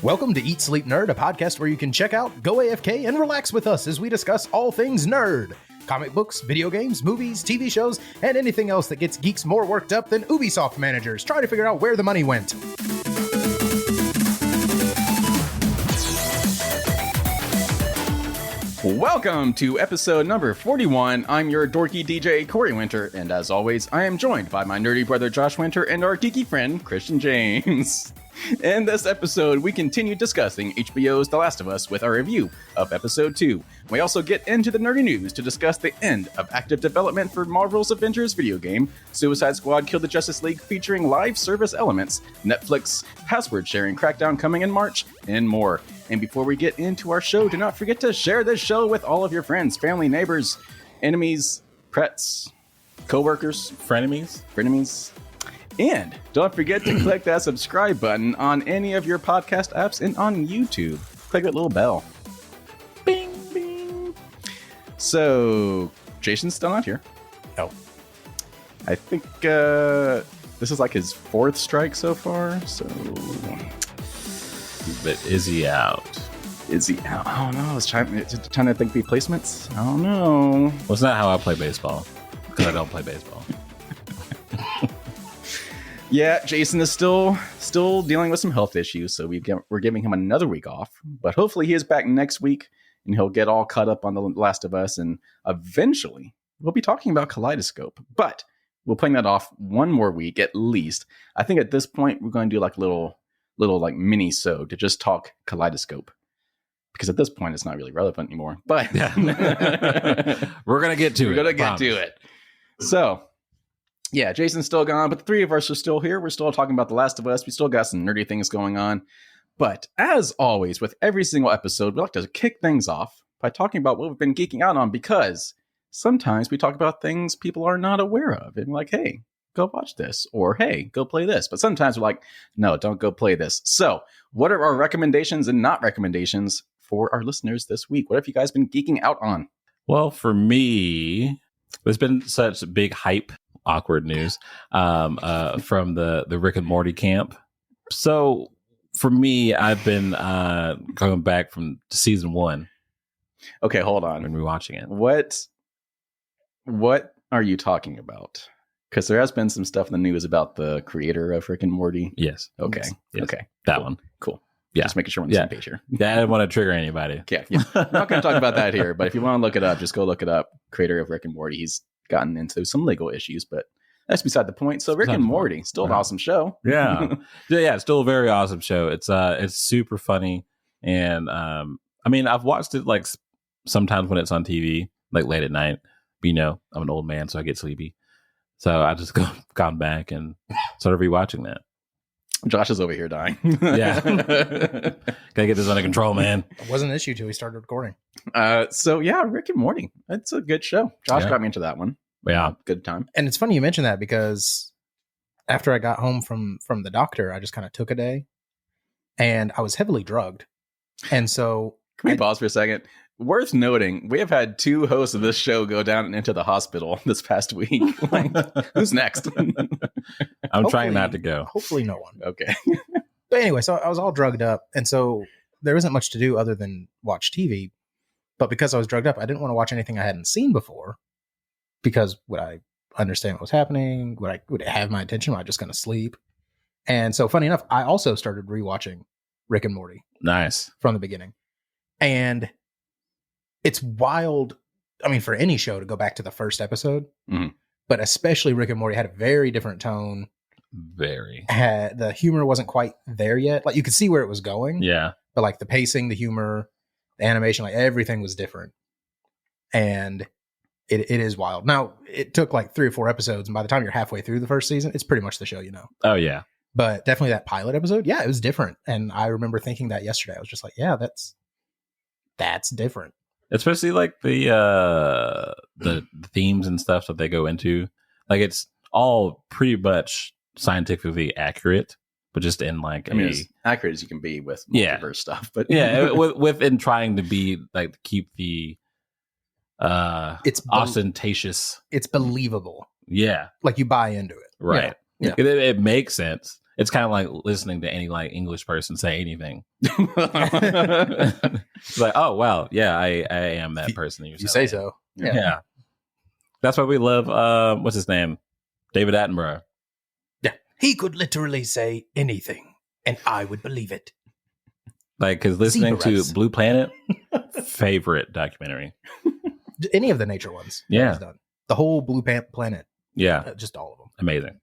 Welcome to Eat Sleep Nerd, a podcast where you can check out, go AFK, and relax with us as we discuss all things nerd. Comic books, video games, movies, TV shows, and anything else that gets geeks more worked up than Ubisoft managers trying to figure out where the money went. Welcome to episode number 41. I'm your dorky DJ, Corey Winter, and as always, I am joined by my nerdy brother, Josh Winter, and our geeky friend, Christian James. In this episode, we continue discussing HBO's The Last of Us with our review of episode 2. We also get into the nerdy news to discuss the end of active development for Marvel's Avengers video game, Suicide Squad Kill the Justice League featuring live service elements, Netflix password sharing crackdown coming in March, and more. And before we get into our show, do not forget to share this show with all of your friends, family, neighbors, enemies, pets, co-workers, frenemies. And don't forget to click that subscribe button on any of your podcast apps and on YouTube. Click that little bell. Bing, bing. So, Jason's still not here. No. I think this is like his fourth strike so far, so... But is he out? Is he out? I don't know. I was trying to think replacements. I don't know. Well, it's not how I play baseball, because I don't play baseball. Yeah, Jason is still dealing with some health issues, so we're giving him another week off. But hopefully he is back next week, and he'll get all caught up on The Last of Us, and eventually we'll be talking about Kaleidoscope. But we'll playing that off one more week at least. I think at this point we're going to do like a little like mini-sode to just talk Kaleidoscope. Because at this point it's not really relevant anymore. But we're going to get to it. So... yeah, Jason's still gone, but the three of us are still here. We're still talking about The Last of Us. We still got some nerdy things going on. But as always, with every single episode, we like to kick things off by talking about what we've been geeking out on, because sometimes we talk about things people are not aware of. And like, hey, go watch this. Or, hey, go play this. But sometimes we're like, no, don't go play this. So what are our recommendations and not recommendations for our listeners this week? What have you guys been geeking out on? Well, for me, there's been such big hype. Awkward news from the Rick and Morty camp. So for me, I've been going back from season 1. Okay, hold on. And rewatching it. What are you talking about? Because there has been some stuff in the news about the creator of Rick and Morty. Yes. Okay. Yes. Okay. That cool. one. Cool. Yeah. Just making sure we're on the same page here. I didn't want to trigger anybody. Yeah. I'm not going to talk about that here, but if you want to look it up, just go look it up. Creator of Rick and Morty. He's gotten into some legal issues, but that's beside the point. So Rick and Morty, still an awesome show. Yeah. Yeah, still a very awesome show. It's super funny. And I mean, I've watched it like sometimes when it's on TV, like late at night. But, you know, I'm an old man, so I get sleepy. So I just gone back and started rewatching that. Josh is over here dying. Yeah. Gotta get this under control, man. It wasn't an issue till we started recording. So yeah, Rick and Morty. It's a good show. Josh got me into that one. Yeah. Good time. And it's funny you mention that, because after I got home from the doctor, I just kind of took a day and I was heavily drugged. And so... Can we pause for a second? Worth noting, we have had 2 hosts of this show go down and into the hospital this past week. Like, who's next? I'm trying not to go. Hopefully no one. Okay. But anyway, so I was all drugged up. And so there isn't much to do other than watch TV. But because I was drugged up, I didn't want to watch anything I hadn't seen before. Because would I understand what was happening? Would it have my attention? Or am I just going to sleep? And so funny enough, I also started rewatching Rick and Morty. Nice. From the beginning. And it's wild. I mean, for any show to go back to the first episode, but especially Rick and Morty had a very different tone. Very. The humor wasn't quite there yet. Like, you could see where it was going. Yeah. But like the pacing, the humor, the animation, like everything was different. And it is wild. Now, it took like 3 or 4 episodes, and by the time you're halfway through the first season, it's pretty much the show, you know. Oh, yeah. But definitely that pilot episode, yeah, it was different. And I remember thinking that yesterday. I was just like, yeah, that's different. Especially like the themes and stuff that they go into. Like, it's all pretty much scientifically accurate, but just in like as accurate as you can be with multiverse stuff. But within trying to be like keep the it's ostentatious. It's believable. Yeah, like you buy into it, right? Yeah. It makes sense. It's kind of like listening to any like English person say anything. It's like, oh wow, yeah, I am that person. You say so. Yeah. That's why we love what's his name? David Attenborough. Yeah. He could literally say anything and I would believe it. Like, because listening Zebras. to Blue Planet, favorite documentary. Any of the nature ones. that Yeah. he's done. The whole Blue Planet. Yeah. Just all of them. Amazing.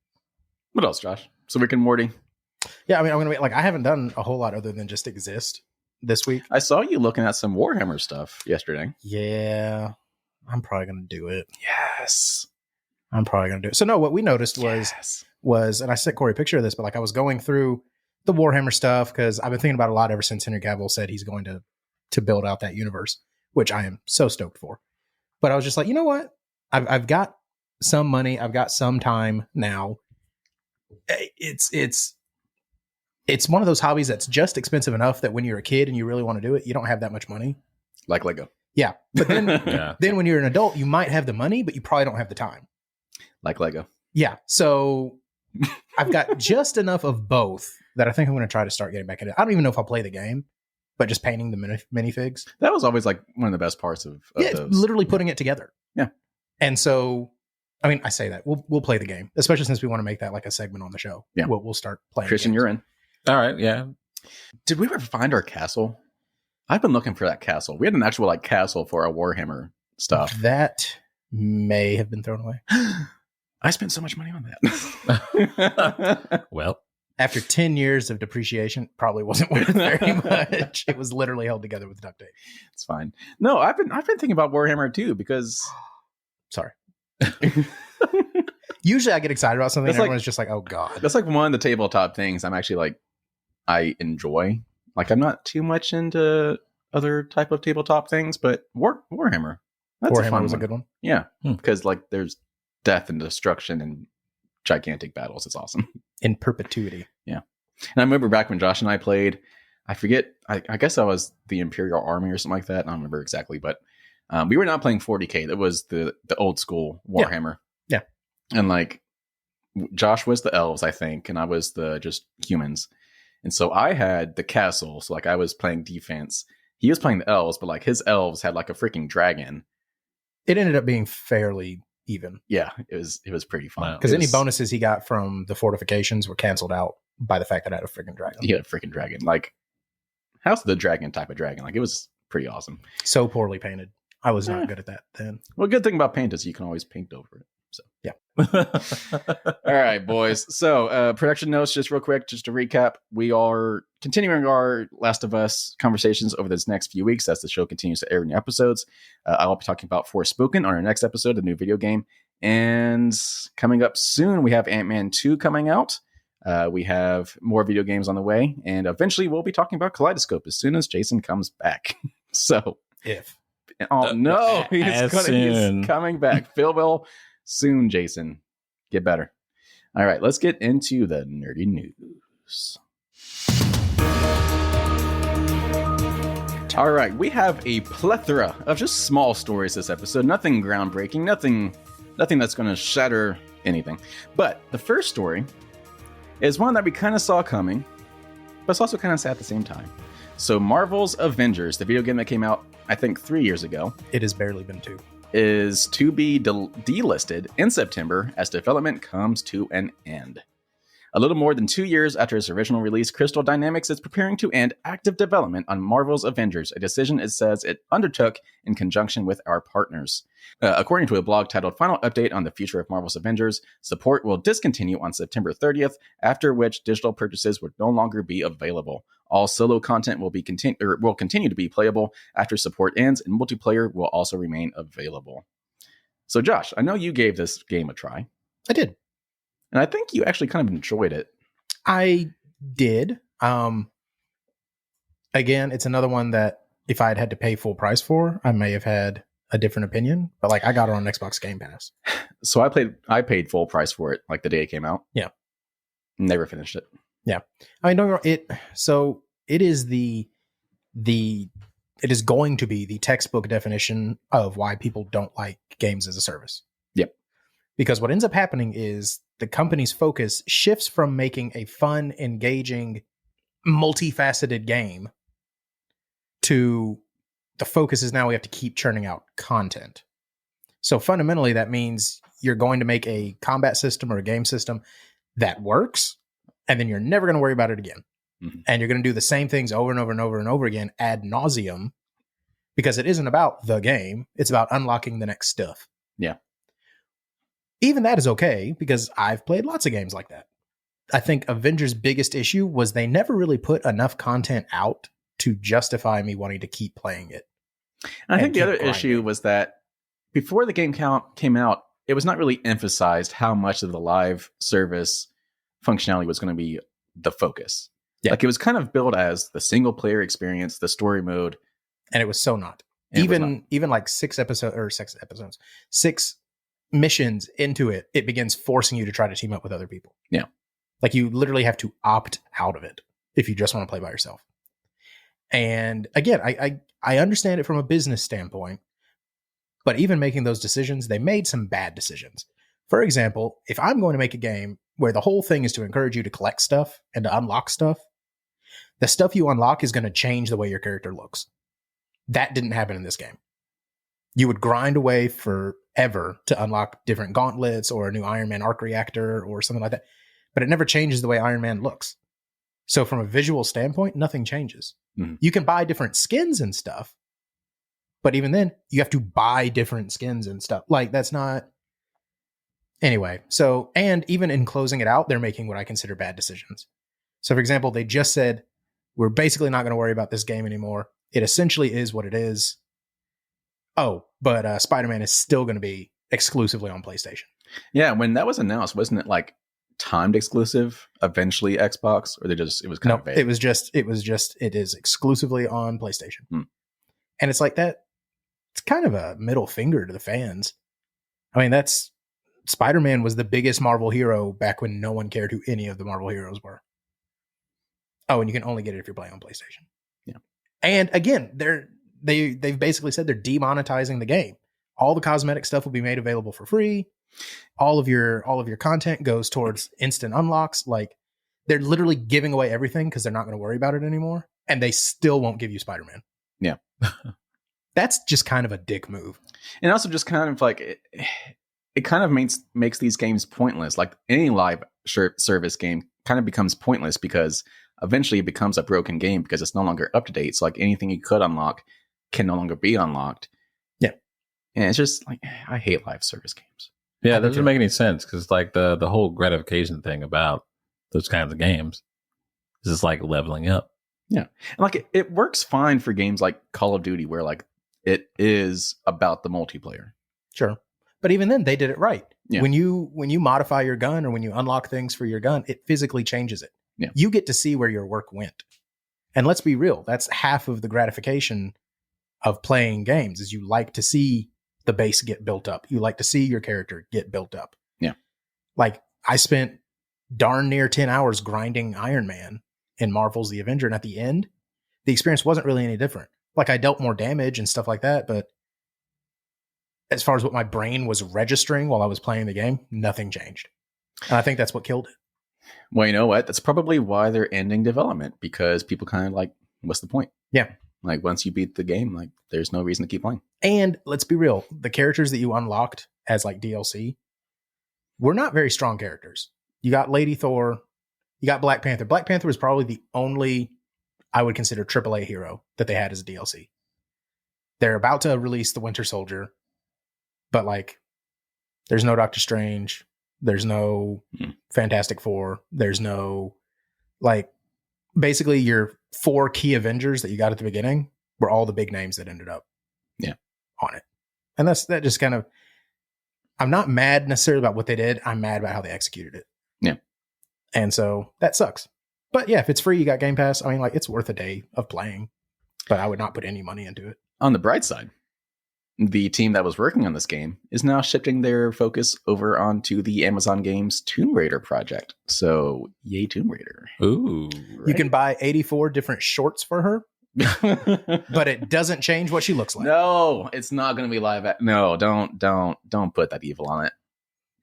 What else, Josh? So Rick and Morty. Yeah, I mean, I'm gonna be like, I haven't done a whole lot other than just exist this week. I saw you looking at some Warhammer stuff yesterday. Yeah, I'm probably gonna do it. Yes. I'm probably gonna do it. So no, what we noticed was, and I sent Corey a picture of this, but like I was going through the Warhammer stuff because I've been thinking about it a lot ever since Henry Cavill said he's going to build out that universe, which I am so stoked for. But I was just like, you know what? I've got some money, I've got some time now. It's one of those hobbies that's just expensive enough that when you're a kid and you really want to do it, you don't have that much money. Like Lego. Yeah, but then Yeah. then when you're an adult, you might have the money, but you probably don't have the time. Like Lego. Yeah, so I've got just enough of both that I think I'm going to try to start getting back into it. I don't even know if I'll play the game, but just painting the minifigs. That was always like one of the best parts of Yeah, those. literally putting it together. Yeah. And so, I mean, I say that we'll play the game, especially since we want to make that like a segment on the show. Yeah. We'll start playing. Christian, games. you're in. All right. Yeah. Did we ever find our castle? I've been looking for that castle. We had an actual like castle for our Warhammer stuff. That may have been thrown away. I spent so much money on that. Well, After 10 years of depreciation, probably wasn't worth very much. It was literally held together with duct tape. It's fine. No, I've been thinking about Warhammer too because Sorry. Usually I get excited about something That's and like- everyone's just like, oh God. that's like one of the tabletop things I'm actually like I enjoy. Like I'm not too much into other type of tabletop things, but Warhammer. That's a Warhammer fun was one. a good one. Yeah, Hmm. because like there's death and destruction and gigantic battles. It's awesome. In perpetuity. And I remember back when Josh and I played, I forget, I guess I was the Imperial Army or something like that. I don't remember exactly, but we were not playing 40K. That was the old school Warhammer. Yeah. And like Josh was the elves, I think, and I was the just humans. And so I had the castle. So like I was playing defense. He was playing the elves, but like his elves had like a freaking dragon. It ended up being fairly even Yeah, it was pretty fun. Wow. because It any was- bonuses he got from the fortifications were canceled out by the fact that I had a freaking dragon. He had a freaking dragon. Like House of the Dragon type of dragon. Like it was pretty awesome. So poorly painted. I was Yeah. not good at that then. Well, good thing about paint is you can always paint over it. So Yeah. all right, boys. So production notes, just real quick, just to recap. We are continuing our Last of Us conversations over this next few weeks as the show continues to air new episodes. I'll be talking about Forspoken on our next episode, the new video game. And coming up soon, we have Ant-Man 2 coming out. We have more video games on the way. And eventually we'll be talking about Kaleidoscope as soon as Jason comes back. So, If. oh no, As soon. he's coming back. Phil will soon, Jason. Get better. All right, let's get into the nerdy news. All right, we have a plethora of just small stories this episode. Nothing groundbreaking, nothing that's going to shatter anything. But the first story is one that we kind of saw coming, but it's also kind of sad at the same time. So Marvel's Avengers, the video game that came out, I think 3 years ago, It has barely been 2. is to be delisted in September as development comes to an end. A little more than 2 years after its original release, Crystal Dynamics is preparing to end active development on Marvel's Avengers, a decision it says it undertook in conjunction with our partners. According to a blog titled Final Update on the Future of Marvel's Avengers, support will discontinue on September 30th, after which digital purchases would no longer be available. All solo content will continue to be playable after support ends, and multiplayer will also remain available. So Josh, I know you gave this game a try, I did. and I think you actually kind of enjoyed it. I did. Again, it's another one that if I had to pay full price for, I may have had a different opinion. But like I got it on Xbox Game Pass. So I paid full price for it like the day it came out. Yeah. Never finished it. I mean, don't get me wrong, so it is it is going to be the textbook definition of why people don't like games as a service. Yep. Because what ends up happening is the company's focus shifts from making a fun, engaging, multifaceted game to the focus is now we have to keep churning out content. So fundamentally, that means you're going to make a combat system or a game system that works, and then you're never going to worry about it again. Mhm. And you're going to do the same things over and over and over and over again ad nauseum, because it isn't about the game. It's about unlocking the next stuff. Yeah. Even that is okay, because I've played lots of games like that. I think Avengers' biggest issue was they never really put enough content out to justify me wanting to keep playing it. And I think the keep other grinding. issue was that before the game came out, it was not really emphasized how much of the live service functionality was going to be the focus. Yeah. Like it was kind of built as the single player experience, the story mode. And it was so not. And it was not. Even like 6 missions into it, it begins forcing you to try to team up with other people. Yeah. Like you literally have to opt out of it if you just want to play by yourself. And again, I understand it from a business standpoint, but even making those decisions, they made some bad decisions. For example, if I'm going to make a game where the whole thing is to encourage you to collect stuff and to unlock stuff, the stuff you unlock is going to change the way your character looks. That didn't happen in this game. You would grind away forever to unlock different gauntlets or a new Iron Man arc reactor or something like that, but it never changes the way Iron Man looks. So from a visual standpoint, nothing changes. Mhm. You can buy different skins and stuff, but even then, you have to buy different skins and stuff. Like, that's not... Anyway, so, and even in closing it out, they're making what I consider bad decisions. So, for example, they just said, we're basically not going to worry about this game anymore. It essentially is what it is. Oh, but Spider-Man is still going to be exclusively on PlayStation. Yeah, when that was announced, wasn't it like timed exclusive, eventually Xbox, or it was kind of vague? It was just, it is exclusively on PlayStation. Hmm. And it's like that, it's kind of a middle finger to the fans. I mean, Spider-Man was the biggest Marvel hero back when no one cared who any of the Marvel heroes were. Oh, and you can only get it if you're playing on PlayStation. Yeah. And again, they've basically said they're demonetizing the game. All the cosmetic stuff will be made available for free. All of your content goes towards instant unlocks. Like, they're literally giving away everything because they're not going to worry about it anymore. And they still won't give you Spider-Man. Yeah. That's just kind of a dick move. And also just kind of like it kind of makes these games pointless. Like any live service game kind of becomes pointless because eventually it becomes a broken game because it's no longer up to date. So like anything you could unlock can no longer be unlocked. Yeah. And it's just like, I hate live service games. Yeah, that doesn't make any sense because like the whole gratification thing about those kinds of games is just like leveling up. Yeah. And like it works fine for games like Call of Duty where like it is about the multiplayer. Sure. But even then, they did it right. Yeah. When you modify your gun or when you unlock things for your gun, it physically changes it. Yeah. You get to see where your work went. And let's be real, that's half of the gratification of playing games is you like to see the base get built up. You like to see your character get built up. Yeah. Like, I spent darn near 10 hours grinding Iron Man in Marvel's The Avenger, and at the end, the experience wasn't really any different. Like, I dealt more damage and stuff like that, but as far as what my brain was registering while I was playing the game, nothing changed. And I think that's what killed it. Well, you know what? That's probably why they're ending development because people kind of like, what's the point? Yeah. Like once you beat the game, like there's no reason to keep playing. And let's be real, the characters that you unlocked as like DLC were not very strong characters. You got Lady Thor, you got Black Panther. Black Panther was probably the only I would consider AAA hero that they had as a DLC. They're about to release the Winter Soldier, but like there's no Doctor Strange, there's no Fantastic Four, there's no like basically your 4 key Avengers that you got at the beginning were all the big names that ended up on it. And that just kind of, I'm not mad necessarily about what they did. I'm mad about how they executed it. Yeah. And so that sucks. But yeah, if it's free, you got Game Pass. I mean, like it's worth a day of playing, but I would not put any money into it. On the bright side, the team that was working on this game is now shifting their focus over onto the Amazon Games Tomb Raider project. So yay, Tomb Raider. Ooh. Right? You can buy 84 different shorts for her, but it doesn't change what she looks like. No, it's not going to be live. No, don't put that evil on it.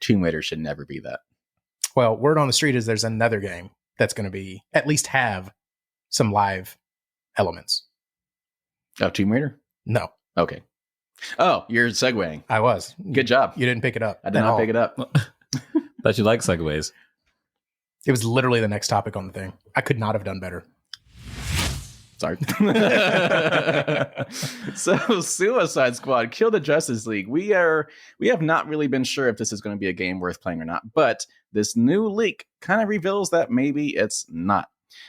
Tomb Raider should never be that. Well, word on the street is there's another game that's going to be at least have some live elements. Oh, Tomb Raider? No, Okay. Oh, you're segueing. I was. Good job. You didn't pick it up. I did not pick it up. Thought you like segues. It was literally the next topic on the thing. I could not have done better. Sorry. So, Suicide Squad, Kill the Justice League. We have not really been sure if this is going to be a game worth playing or not, but this new leak kind of reveals that maybe it's not.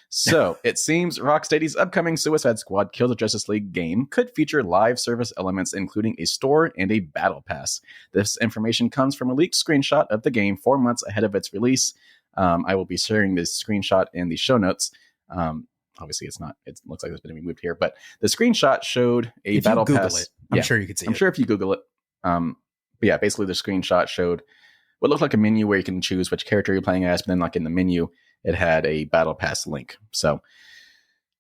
So, it seems Rocksteady's upcoming Suicide Squad Kill the Justice League game could feature live service elements, including a store and a battle pass. This information comes from a leaked screenshot of the game 4 months ahead of its release. I will be sharing this screenshot in the show notes. Obviously, it's not. It looks like it's been removed here, but the screenshot showed a battle pass. I'm sure you could see it. I'm sure if you Google it. But yeah, basically the screenshot showed what looked like a menu where you can choose which character you're playing as, but then like in the menu, it had a battle pass link. So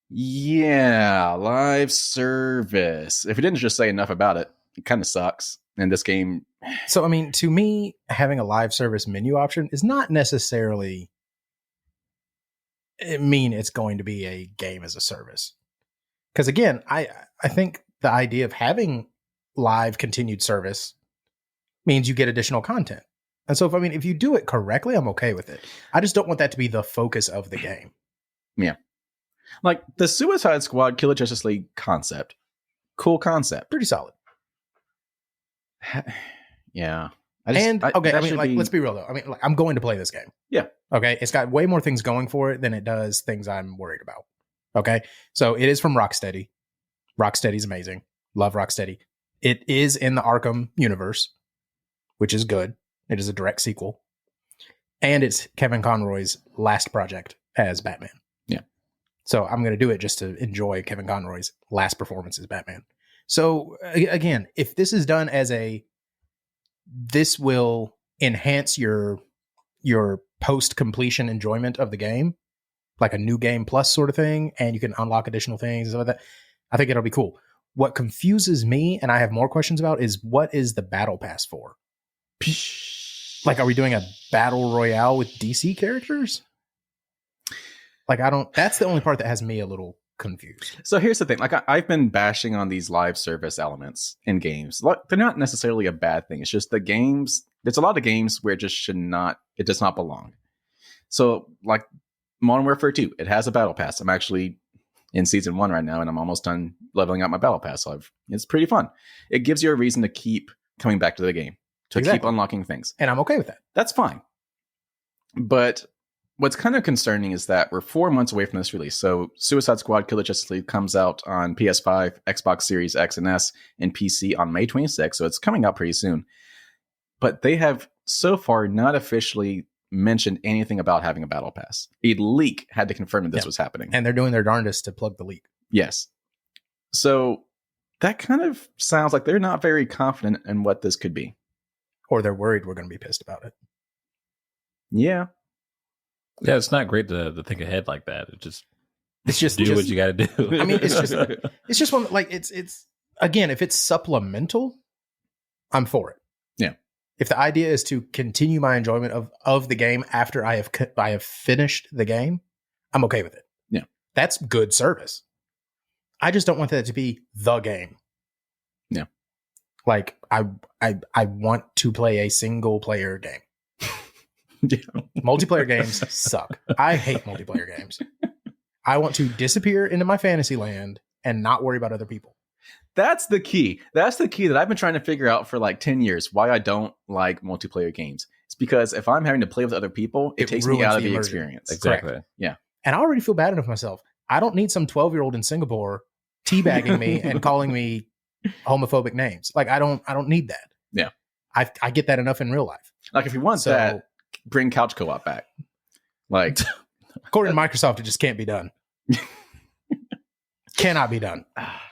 yeah, live service. If it didn't just say enough about it, it kind of sucks. And this game. So, I mean, to me, having a live service menu option is not necessarily mean it's going to be a game as a service. Because again, I think the idea of having live continued service means you get additional content. And so if you do it correctly, I'm okay with it. I just don't want that to be the focus of the game. Yeah. Like the Suicide Squad Kill the Justice League concept. Cool concept. Pretty solid. Yeah. Let's be real though. I mean, I'm going to play this game. Yeah. Okay. It's got way more things going for it than it does things I'm worried about. Okay. So it is from Rocksteady. Rocksteady's amazing. Love Rocksteady. It is in the Arkham universe, which is good. It is a direct sequel. And it's Kevin Conroy's last project as Batman. Yeah. So I'm going to do it just to enjoy Kevin Conroy's last performance as Batman. So again, if this is done as this will enhance your post-completion enjoyment of the game, like a new game plus sort of thing, and you can unlock additional things and stuff like that, I think it'll be cool. What confuses me, and I have more questions about, is what is the battle pass for? Like, are we doing a battle royale with DC characters? Like, that's the only part that has me a little confused. So here's the thing. Like, I've been bashing on these live service elements in games. They're not necessarily a bad thing. It's just the games. There's a lot of games where it does not belong. So like Modern Warfare 2, it has a battle pass. I'm actually in season 1 right now, and I'm almost done leveling up my battle pass. So it's pretty fun. It gives you a reason to keep coming back to the game, to keep unlocking things. And I'm okay with that. That's fine. But what's kind of concerning is that we're 4 months away from this release. So Suicide Squad Kill the Justice League comes out on PS5, Xbox Series X and S, and PC on May 26th. So it's coming out pretty soon. But they have so far not officially mentioned anything about having a battle pass. A leak had to confirm that this was happening. And they're doing their darndest to plug the leak. Yes. So that kind of sounds like they're not very confident in what this could be. Or they're worried we're going to be pissed about it. Yeah. Yeah, it's not great to think ahead like that. It's just do what you got to do. I mean, it's just one, like, it's again, if it's supplemental, I'm for it. Yeah. If the idea is to continue my enjoyment of the game after I have finished the game, I'm okay with it. Yeah. That's good service. I just don't want that to be the game. Yeah. Like, I want to play a single player game. Yeah. Multiplayer games suck. I hate multiplayer games. I want to disappear into my fantasy land and not worry about other people. That's the key. That's the key that I've been trying to figure out for like 10 years, why I don't like multiplayer games. It's because if I'm having to play with other people, it takes me out of the experience. Exactly. Correct. Yeah. And I already feel bad enough myself. I don't need some 12-year-old in Singapore teabagging me and calling me homophobic names. Like, I don't need that. Yeah. I get that enough in real life. Like, if you want that, bring couch co-op back. Like, according to Microsoft, it just can't be done. Cannot be done.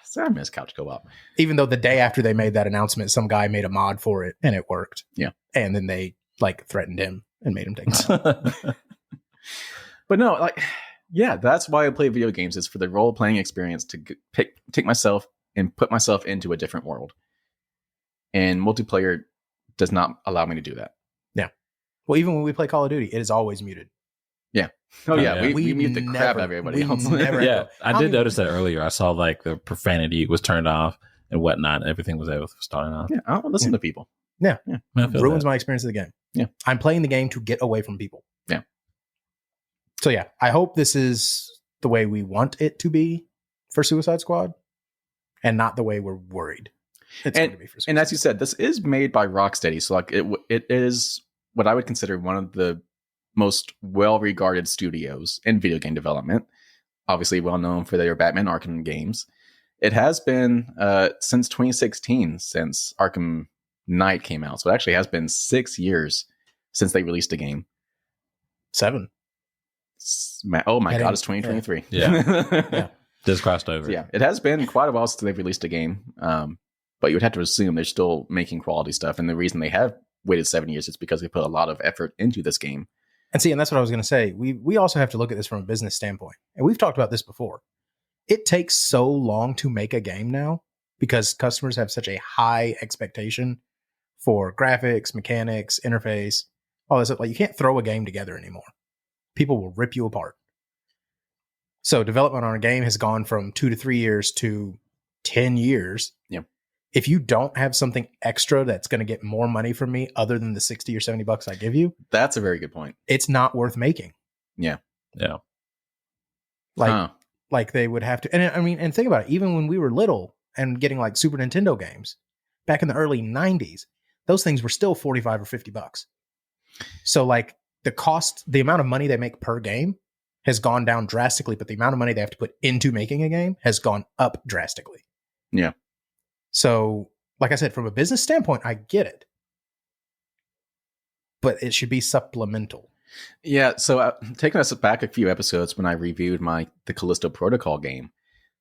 So I miss couch co-op. Even though the day after they made that announcement, some guy made a mod for it and it worked. Yeah. And then they like threatened him and made him take it down. But no, like, yeah, that's why I play video games, is for the role-playing experience, to take myself and put myself into a different world. And multiplayer does not allow me to do that. Yeah. Well, even when we play Call of Duty, it is always muted. Oh yeah, yeah. we mute the crap out of everybody else. Yeah, I did notice that earlier. I saw like the profanity was turned off and whatnot. And everything was starting off. Yeah, I don't listen to people. Yeah. I feel Ruins that. my experience of the game. Yeah. I'm playing the game to get away from people. Yeah. So yeah, I hope this is the way we want it to be for Suicide Squad and not the way we're worried it's going to be for Suicide And as you said, this is made by Rocksteady, so like it is what I would consider one of the most well-regarded studios in video game development. Obviously, well known for their Batman Arkham games. It has been since 2016 since Arkham Knight came out, so it actually has been 6 years since they released a game. 7. Oh my God, it's 2023. Yeah. Just crossed over. So yeah, it has been quite a while since they've released a game, but you would have to assume they're still making quality stuff, and the reason they have waited 7 years is because they put a lot of effort into this game. And that's what I was going to say. We also have to look at this from a business standpoint. And we've talked about this before. It takes so long to make a game now because customers have such a high expectation for graphics, mechanics, interface, all this stuff. Like, you can't throw a game together anymore. People will rip you apart. So development on a game has gone from 2 to 3 years to 10 years. Yeah. If you don't have something extra that's going to get more money from me other than the $60 or $70 I give you, That's a very good point. it's not worth making. Yeah. Like they would have to. And I mean, and think about it. Even when we were little and getting like Super Nintendo games back in the early 90s, those things were still $45 or $50. So like the cost, the amount of money they make per game has gone down drastically, but the amount of money they have to put into making a game has gone up drastically. Yeah. So, like I said, from a business standpoint, I get it. But it should be supplemental. Yeah, so taking us back a few episodes when I reviewed the Callisto Protocol game,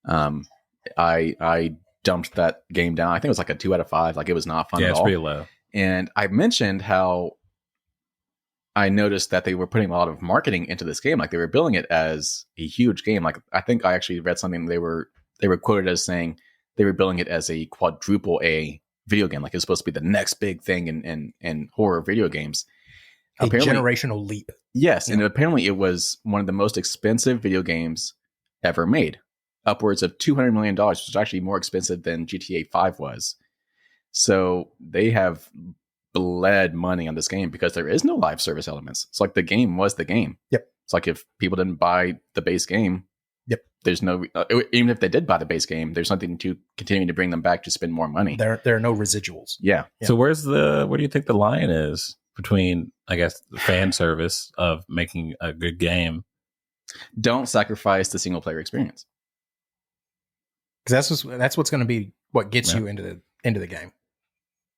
I dumped that game down. I think it was like a 2 out of 5. Like, it was not fun at all. Yeah, it's pretty low. And I mentioned how I noticed that they were putting a lot of marketing into this game. Like, they were billing it as a huge game. Like, I think I actually read something they were quoted as saying they were billing it as a quadruple A video game. Like, it's supposed to be the next big thing in horror video games. A generational leap. Yes, and apparently it was one of the most expensive video games ever made. Upwards of $200 million, which is actually more expensive than GTA 5 was. So they have bled money on this game because there is no live service elements. It's like the game was the game. Yep. It's like if people didn't buy the base game, yep, there's no, even if they did buy the base game, there's nothing to continue to bring them back to spend more money. There are no residuals. Yeah. So where do you think the line is between, I guess, the fan service of making a good game? Don't sacrifice the single player experience. Because that's what's going to be what gets you into the game.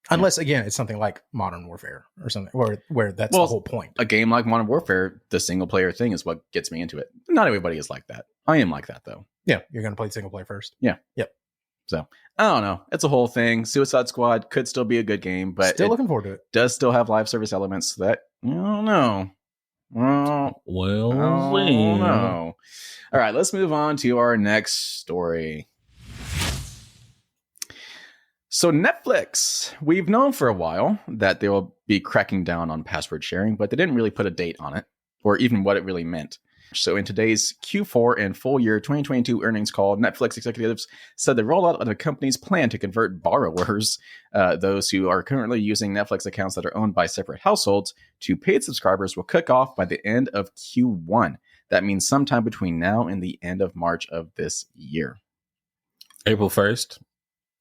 Unless, again, it's something like Modern Warfare or something where that's the whole point. A game like Modern Warfare, the single player thing is what gets me into it. Not everybody is like that. I am like that, though. Yeah, you're going to play single player first. Yeah. Yep. So, I don't know. It's a whole thing. Suicide Squad could still be a good game, but still looking forward to it. Does still have live service elements that, I don't know. Well, no. All right, let's move on to our next story. So Netflix, we've known for a while that they will be cracking down on password sharing, but they didn't really put a date on it or even what it really meant. So in today's Q4 and full year 2022 earnings call, Netflix executives said the rollout of the company's plan to convert borrowers, those who are currently using Netflix accounts that are owned by separate households, to paid subscribers will kick off by the end of Q1. That means sometime between now and the end of March of this year. April 1st.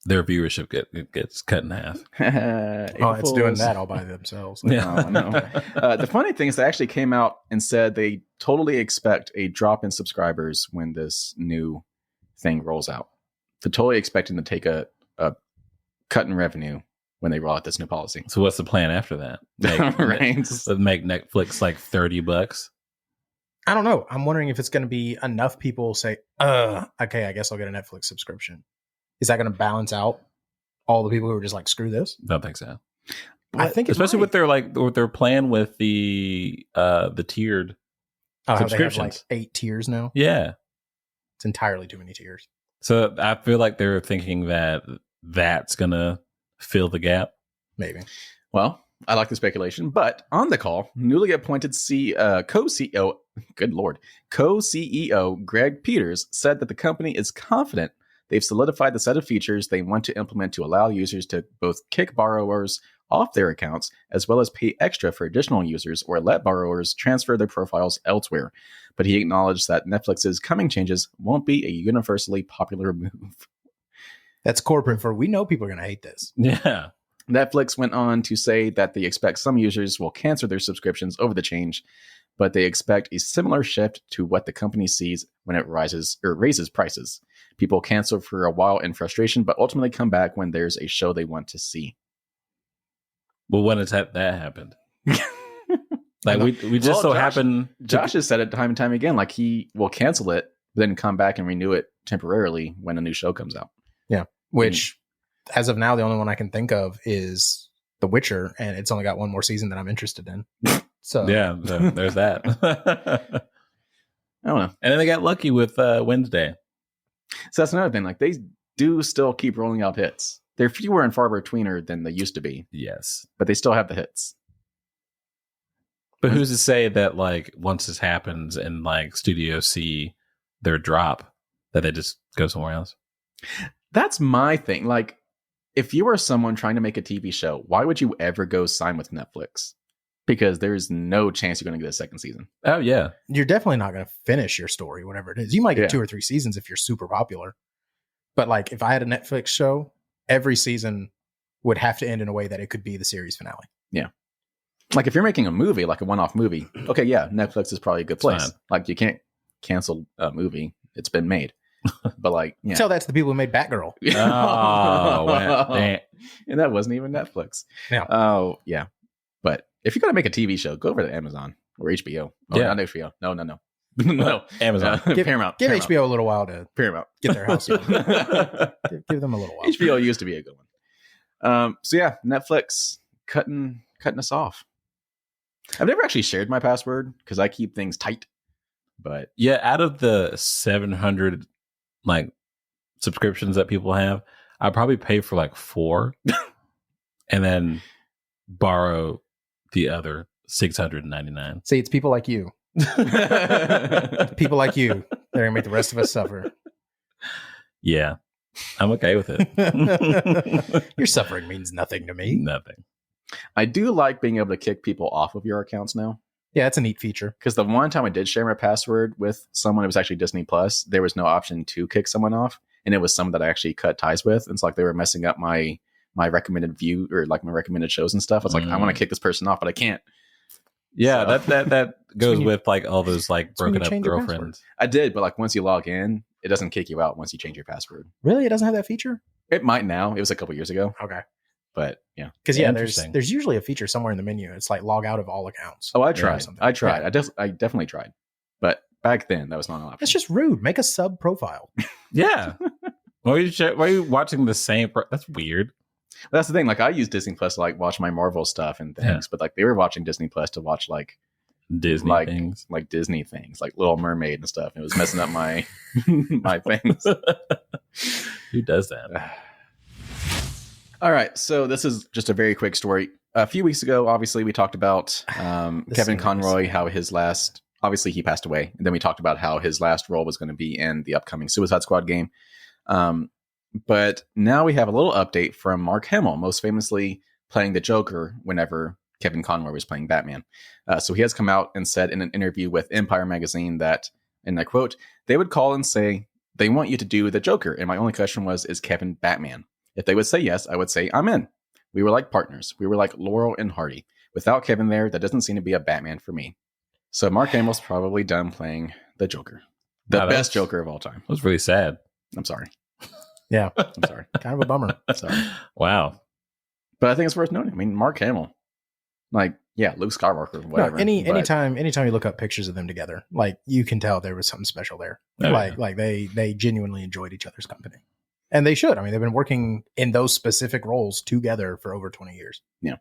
Their viewership gets cut in half. It's doing that all by themselves. No. The funny thing is they actually came out and said they totally expect a drop in subscribers when this new thing rolls out. They're totally expecting to take a cut in revenue when they roll out this new policy. So what's the plan after that? Make Netflix like $30? I don't know. I'm wondering if it's going to be enough people say, okay, I guess I'll get a Netflix subscription. Is that going to balance out all the people who are just like, screw this? Don't think so. I think especially with their plan with the tiered subscriptions. They have like 8 tiers now. Yeah, it's entirely too many tiers. So I feel like they're thinking that that's going to fill the gap. Maybe. Well, I like the speculation, but on the call, newly appointed co-CEO, good lord, co-CEO Greg Peters said that the company is confident they've solidified the set of features they want to implement to allow users to both kick borrowers off their accounts, as well as pay extra for additional users or let borrowers transfer their profiles elsewhere. But he acknowledged that Netflix's coming changes won't be a universally popular move. That's corporate for we know people are going to hate this. Yeah. Netflix went on to say that they expect some users will cancel their subscriptions over the change, but they expect a similar shift to what the company sees when it raises prices. People cancel for a while in frustration, but ultimately come back when there's a show they want to see. Well, when has that happened? Like we just Josh has said it time and time again. Like he will cancel it, then come back and renew it temporarily when a new show comes out. Yeah, which as of now, the only one I can think of is The Witcher, and it's only got one more season that I'm interested in. So yeah, there's that. I don't know. And then they got lucky with Wednesday. So that's another thing. Like they do still keep rolling out hits. They're fewer and far betweener than they used to be. Yes, but they still have the hits. But who's to say that like once this happens and like studios see their drop, that they just go somewhere else? That's my thing. Like, if you are someone trying to make a TV show, why would you ever go sign with Netflix? Because there's no chance you're going to get a second season. Oh, yeah. You're definitely not going to finish your story, whatever it is. You might get 2 or 3 seasons if you're super popular. But like, if I had a Netflix show, every season would have to end in a way that it could be the series finale. Yeah. Like, if you're making a movie, like a one-off movie, okay, yeah, Netflix is probably a good place. Like, you can't cancel a movie. It's been made. But like, yeah. Tell that to the people who made Batgirl. Oh, wow. And that wasn't even Netflix. Yeah. Oh, yeah. But if you're going to make a TV show, go over to Amazon or HBO. Oh, yeah. Not HBO. No. No. Amazon. Paramount. Give Paramount. HBO a little while to Paramount. get their house. Give them a little while. HBO used to be a good one. So yeah, Netflix cutting us off. I've never actually shared my password because I keep things tight. But yeah, out of the 700 like subscriptions that people have, I probably pay for like 4 and then borrow the other 699. See, it's people like you. People like you. They're gonna make the rest of us suffer. Yeah, I'm okay with it. Your suffering means nothing to me. Nothing. I do like being able to kick people off of your accounts now. Yeah, it's a neat feature. Because the one time I did share my password with someone, it was actually Disney Plus. There was no option to kick someone off, and it was someone that I actually cut ties with. And it's like they were messing up my recommended view or like my recommended shows and stuff. I was like, I want to kick this person off, but I can't. Yeah, so. that goes with like all those like broken up girlfriends. I did, but like once you log in, it doesn't kick you out once you change your password. Really, it doesn't have that feature? It might now. It was a couple years ago. Okay. But yeah, because there's usually a feature somewhere in the menu. It's like log out of all accounts. Oh, I tried. Yeah. I definitely tried. But back then, that was not an option. It's just rude. Make a sub profile. Yeah. Why are you watching the same? That's weird. Well, that's the thing. Like I use Disney Plus to like watch my Marvel stuff and things, but like they were watching Disney Plus to watch like Disney things, like Disney things, like Little Mermaid and stuff. And it was messing up my my things. Who does that? All right, so this is just a very quick story. A few weeks ago, obviously, we talked about Kevin Conroy, how his last, obviously he passed away. And then we talked about how his last role was going to be in the upcoming Suicide Squad game. But now we have a little update from Mark Hamill, most famously playing the Joker whenever Kevin Conroy was playing Batman. So he has come out and said in an interview with Empire Magazine that, and I quote, "They would call and say, they want you to do the Joker. And my only question was, is Kevin Batman? If they would say yes, I would say, I'm in. We were like partners. We were like Laurel and Hardy. Without Kevin there, that doesn't seem to be a Batman for me." So Mark Hamill's probably done playing the Joker. The best Joker of all time. That was really sad. I'm sorry. Yeah. I'm sorry. Kind of a bummer. Sorry. Wow. But I think it's worth noting. I mean, Mark Hamill. Like, yeah, Luke Skywalker, whatever. No, anytime you look up pictures of them together, like you can tell there was something special there. Oh, like they genuinely enjoyed each other's company. And they should. I mean, they've been working in those specific roles together for over 20 years. Yeah.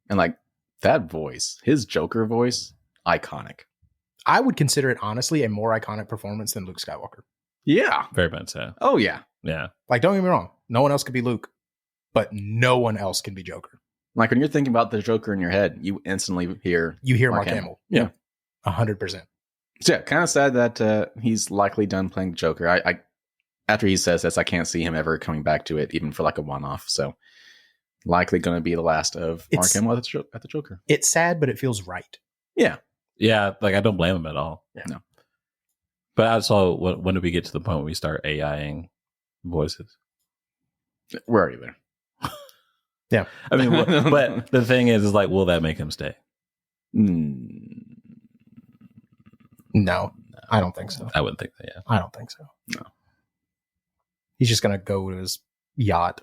And like that voice, his Joker voice, iconic. I would consider it, honestly, a more iconic performance than Luke Skywalker. Yeah. Very much so. Oh, yeah. Yeah. Like, don't get me wrong. No one else could be Luke, but no one else can be Joker. Like when you're thinking about the Joker in your head, you instantly hear Mark Hamill. Yeah. 100%. So yeah, kind of sad that he's likely done playing Joker. I after he says this, I can't see him ever coming back to it, even for like a one-off. So likely going to be the last of Mark Hamill at the Joker. It's sad, but it feels right. Yeah. Yeah, like I don't blame him at all. Yeah. No. But also, when do we get to the point where we start AIing voices? We're already there. Yeah. I mean, but the thing is like, will that make him stay? No, I don't think so. I wouldn't think that, yeah. I don't think so. No. He's just going to go to his yacht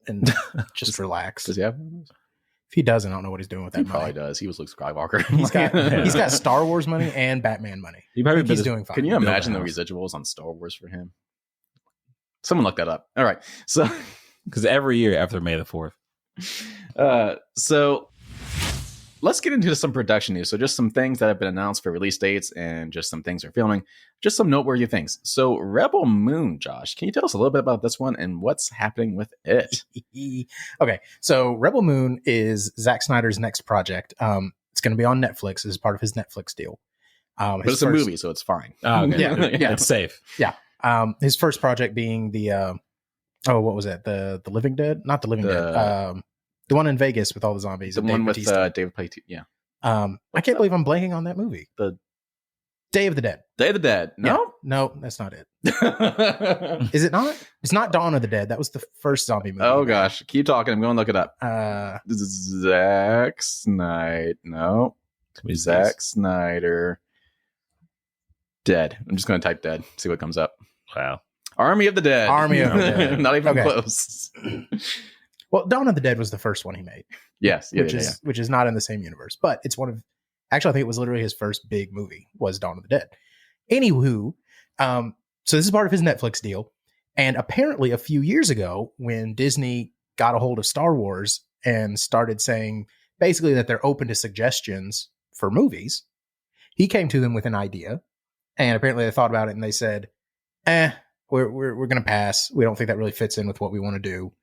and just relax. Does he have one of those? If he doesn't, I don't know what he's doing with that He money. probably does. He was Luke Skywalker. He's got Star Wars money and Batman money. He's doing fine. Can you imagine the residuals on Star Wars for him? Someone look that up. All right. So, because every year after May the 4th. So let's get into some production news. So just some things that have been announced for release dates and just some things they're filming. Just some noteworthy things. So Rebel Moon, Josh, can you tell us a little bit about this one and what's happening with it? Okay. So Rebel Moon is Zack Snyder's next project. It's going to be on Netflix as part of his Netflix deal. But it's a movie, so it's fine. Oh, okay. Yeah. It's safe. Yeah. His first project being the what was it? The Living Dead? Not the Living Dead. The one in Vegas with all the zombies. The one with David Payton. Yeah. I can't believe I'm blanking on that movie. The Day of the Dead. Day of the Dead. No? Yeah. No, that's not it. Is it not? It's not Dawn of the Dead. That was the first zombie movie. Oh, gosh. Keep talking. I'm going to look it up. Zack Snyder. No. Zack Snyder. Dead. I'm just going to type dead. See what comes up. Wow. Army of the Dead. Army of the Dead. Not even close. Well, Dawn of the Dead was the first one he made. Yes. Which is not in the same universe. But it's one of... Actually, I think it was literally his first big movie was Dawn of the Dead. Anywho, so this is part of his Netflix deal. And apparently a few years ago, when Disney got a hold of Star Wars and started saying basically that they're open to suggestions for movies, he came to them with an idea. And apparently they thought about it and they said, we're going to pass. We don't think that really fits in with what we want to do.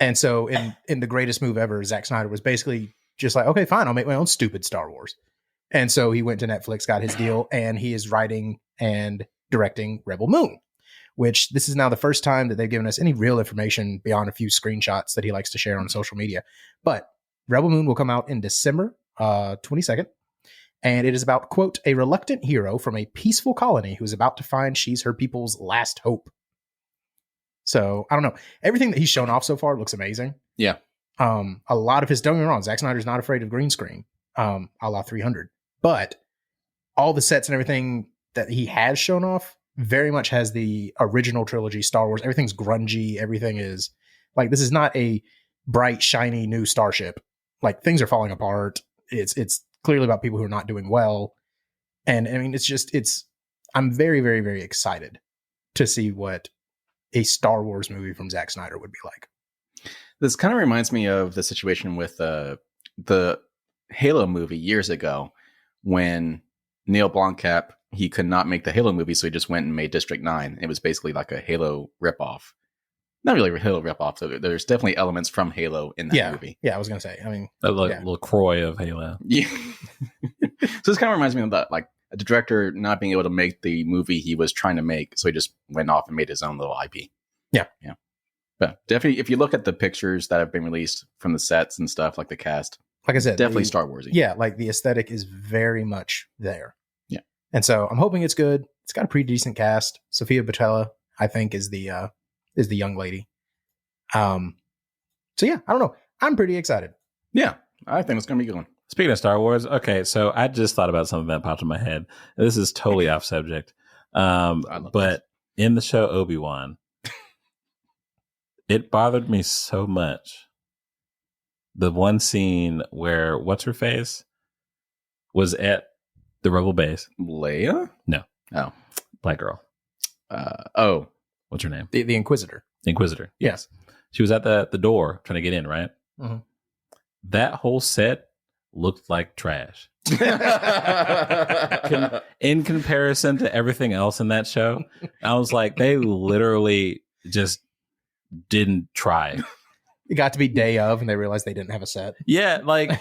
And so in the greatest move ever, Zack Snyder was basically just like, okay, fine, I'll make my own stupid Star Wars. And so he went to Netflix, got his deal, and he is writing and directing Rebel Moon, which this is now the first time that they've given us any real information beyond a few screenshots that he likes to share on social media. But Rebel Moon will come out in December 22nd. And it is about, quote, a reluctant hero from a peaceful colony who is about to find she's her people's last hope. So, I don't know. Everything that he's shown off so far looks amazing. Yeah. A lot of his, don't get me wrong, Zack Snyder's not afraid of green screen, a la 300. But all the sets and everything that he has shown off very much has the original trilogy Star Wars. Everything's grungy. Everything is, like, this is not a bright, shiny new starship. Like, things are falling apart. It's clearly about people who are not doing well. And I mean, I'm very, very, very excited to see what a Star Wars movie from Zack Snyder would be like. This kind of reminds me of the situation with the Halo movie years ago when Neil Blomkamp, he could not make the Halo movie, so he just went and made District 9. It was basically like a Halo ripoff. Not really a Halo ripoff. So there's definitely elements from Halo in that movie. Yeah, I was going to say. I mean, LaCroix of Halo. Yeah. So this kind of reminds me of that, like a director not being able to make the movie he was trying to make, so he just went off and made his own little IP. Yeah. But definitely, if you look at the pictures that have been released from the sets and stuff, like the cast, like I said, definitely Star Warsy. Yeah, like the aesthetic is very much there. Yeah. And so I'm hoping it's good. It's got a pretty decent cast. Sofia Boutella, I think, is the young lady. So yeah, I don't know. I'm pretty excited. Yeah, I think it's going to be a good one. Speaking of Star Wars, okay, so I just thought about something that popped in my head. This is totally off subject. But in the show Obi-Wan, it bothered me so much. The one scene where what's-her-face was at the Rebel base. Leia? No. Oh. Black girl. What's her name? The Inquisitor. Inquisitor. Yes. She was at the door trying to get in, right? Mm-hmm. That whole set looked like trash. In comparison to everything else in that show, I was like, they literally just didn't try. It got to be day of, and they realized they didn't have a set. Yeah, like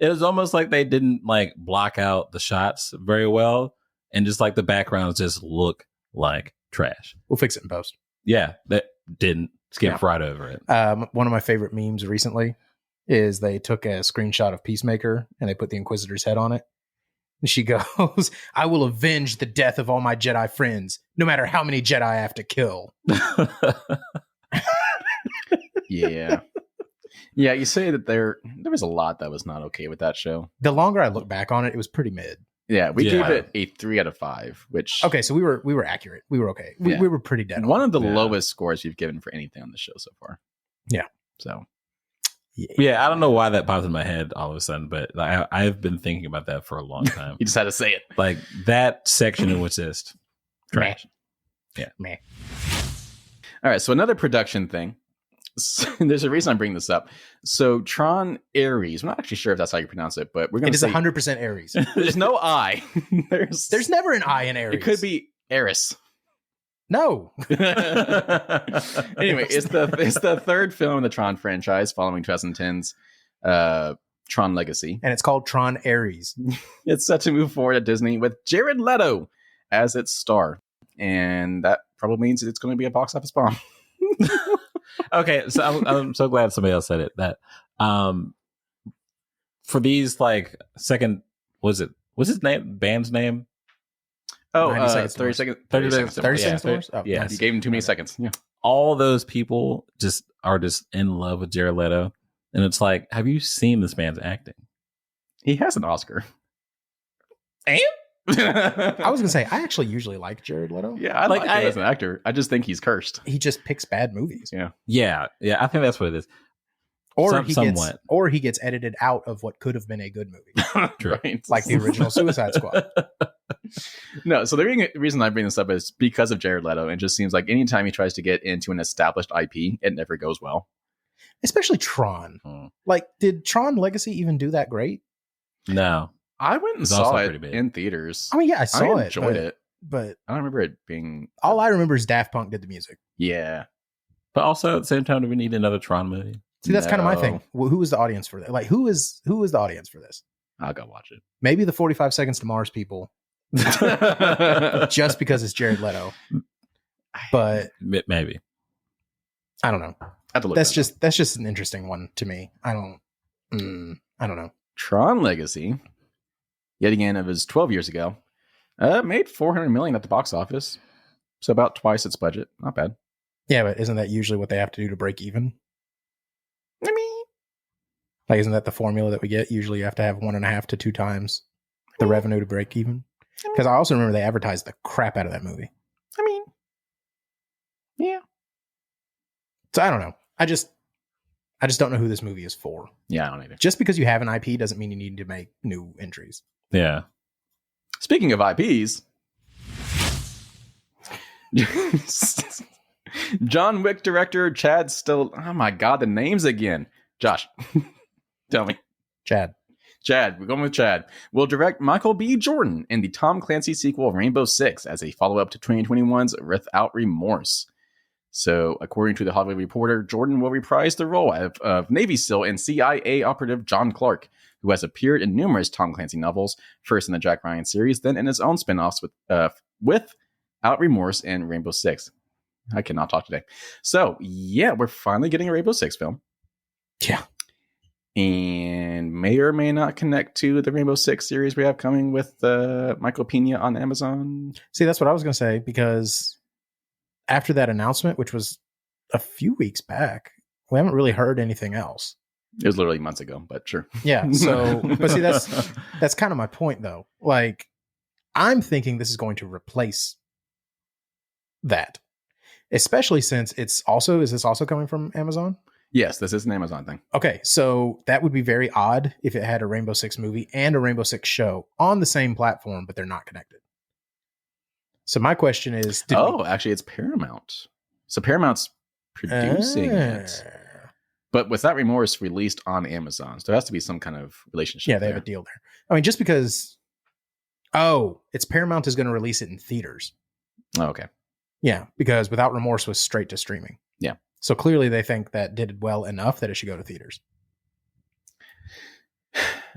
it was almost like they didn't like block out the shots very well, and just like the backgrounds just look like trash. We'll fix it in post. Yeah, that didn't skip right over it. One of my favorite memes recently is they took a screenshot of Peacemaker and they put the Inquisitor's head on it. And she goes, "I will avenge the death of all my Jedi friends, no matter how many Jedi I have to kill." Yeah. Yeah, you say that there was a lot that was not okay with that show. The longer I look back on it, it was pretty mid. Yeah, we gave it a 3 out of 5, which... Okay, so we were accurate. We were okay. We were pretty dead on. One of the lowest scores you've given for anything on the show so far. Yeah. So... Yeah, I don't know why that popped in my head all of a sudden, but I've been thinking about that for a long time. You just had to say it. Like that section in which just trash. Yeah. Meh. All right, so another production thing. So, there's a reason I'm bringing this up. So Tron Ares, I'm not actually sure if that's how you pronounce it, but we're going to say... It is 100% Ares. There's no I. There's never an I in Ares. It could be Eris. No. Anyway, it's the third film in the Tron franchise following 2010's Tron Legacy. And it's called Tron Ares. It's set to move forward at Disney with Jared Leto as its star. And that probably means it's going to be a box office bomb. Okay, so I'm so glad somebody else said it. That for these like second, what's his name? Band's name? Oh, 30 seconds. 30 seconds. 30 seconds? Oh, yeah, you gave him too many seconds. Yeah. All those people are just in love with Jared Leto. And it's like, have you seen this man's acting? He has an Oscar. And? I was going to say, I actually usually like Jared Leto. Yeah, I like him as an actor. I just think he's cursed. He just picks bad movies. Yeah. Yeah, I think that's what it is. Or he gets edited out of what could have been a good movie. Right. Like the original Suicide Squad. No, so the reason I bring this up is because of Jared Leto. It just seems like anytime he tries to get into an established IP, it never goes well. Especially Tron. Like, did Tron Legacy even do that great? No. I went and saw it in theaters. I mean, yeah, I saw it. I enjoyed it. But I don't remember it being... All I remember is Daft Punk did the music. Yeah. But also at the same time, do we need another Tron movie? See, that's kind of my thing. Well, who was the audience for that? Like, who is the audience for this? I'll go watch it. Maybe the 45 Seconds to Mars people. Just because it's Jared Leto. But maybe. I don't know. That's just an interesting one to me. I don't know. Tron Legacy, yet again, it was 12 years ago. Made $400 million at the box office. So about twice its budget. Not bad. Yeah, but isn't that usually what they have to do to break even? I mean, like, isn't that the formula that we get? Usually you have to have 1.5 to 2 times the revenue to break even. Because I also remember they advertised the crap out of that movie. I mean, yeah. So I don't know. I just don't know who this movie is for. Yeah, I don't either. Just because you have an IP doesn't mean you need to make new entries. Yeah. Speaking of IPs, John Wick director Chad Still. Oh my God, the names again. Josh, tell me. Chad, we're going with Chad. Will direct Michael B. Jordan in the Tom Clancy sequel Rainbow Six as a follow-up to 2021's Without Remorse. So, according to the Hollywood Reporter, Jordan will reprise the role of Navy SEAL and CIA operative John Clark, who has appeared in numerous Tom Clancy novels, first in the Jack Ryan series, then in his own spin-offs Without Remorse and Rainbow Six. I cannot talk today. So, yeah, we're finally getting a Rainbow Six film. Yeah. And may or may not connect to the Rainbow Six series we have coming with Michael Pena on Amazon. See, that's what I was going to say, because after that announcement, which was a few weeks back, we haven't really heard anything else. It was literally months ago, but sure. Yeah. So, but see, that's kind of my point, though. Like, I'm thinking this is going to replace that, especially since is this also coming from Amazon? Yes, this is an Amazon thing. Okay, so that would be very odd if it had a Rainbow Six movie and a Rainbow Six show on the same platform, but they're not connected. So my question is... actually, it's Paramount. So Paramount's producing it. But Without Remorse released on Amazon. So there has to be some kind of relationship. Yeah, they have a deal there. I mean, just because... it's Paramount is going to release it in theaters. Oh, okay. Yeah, because Without Remorse was straight to streaming. Yeah. So clearly they think that did well enough that it should go to theaters.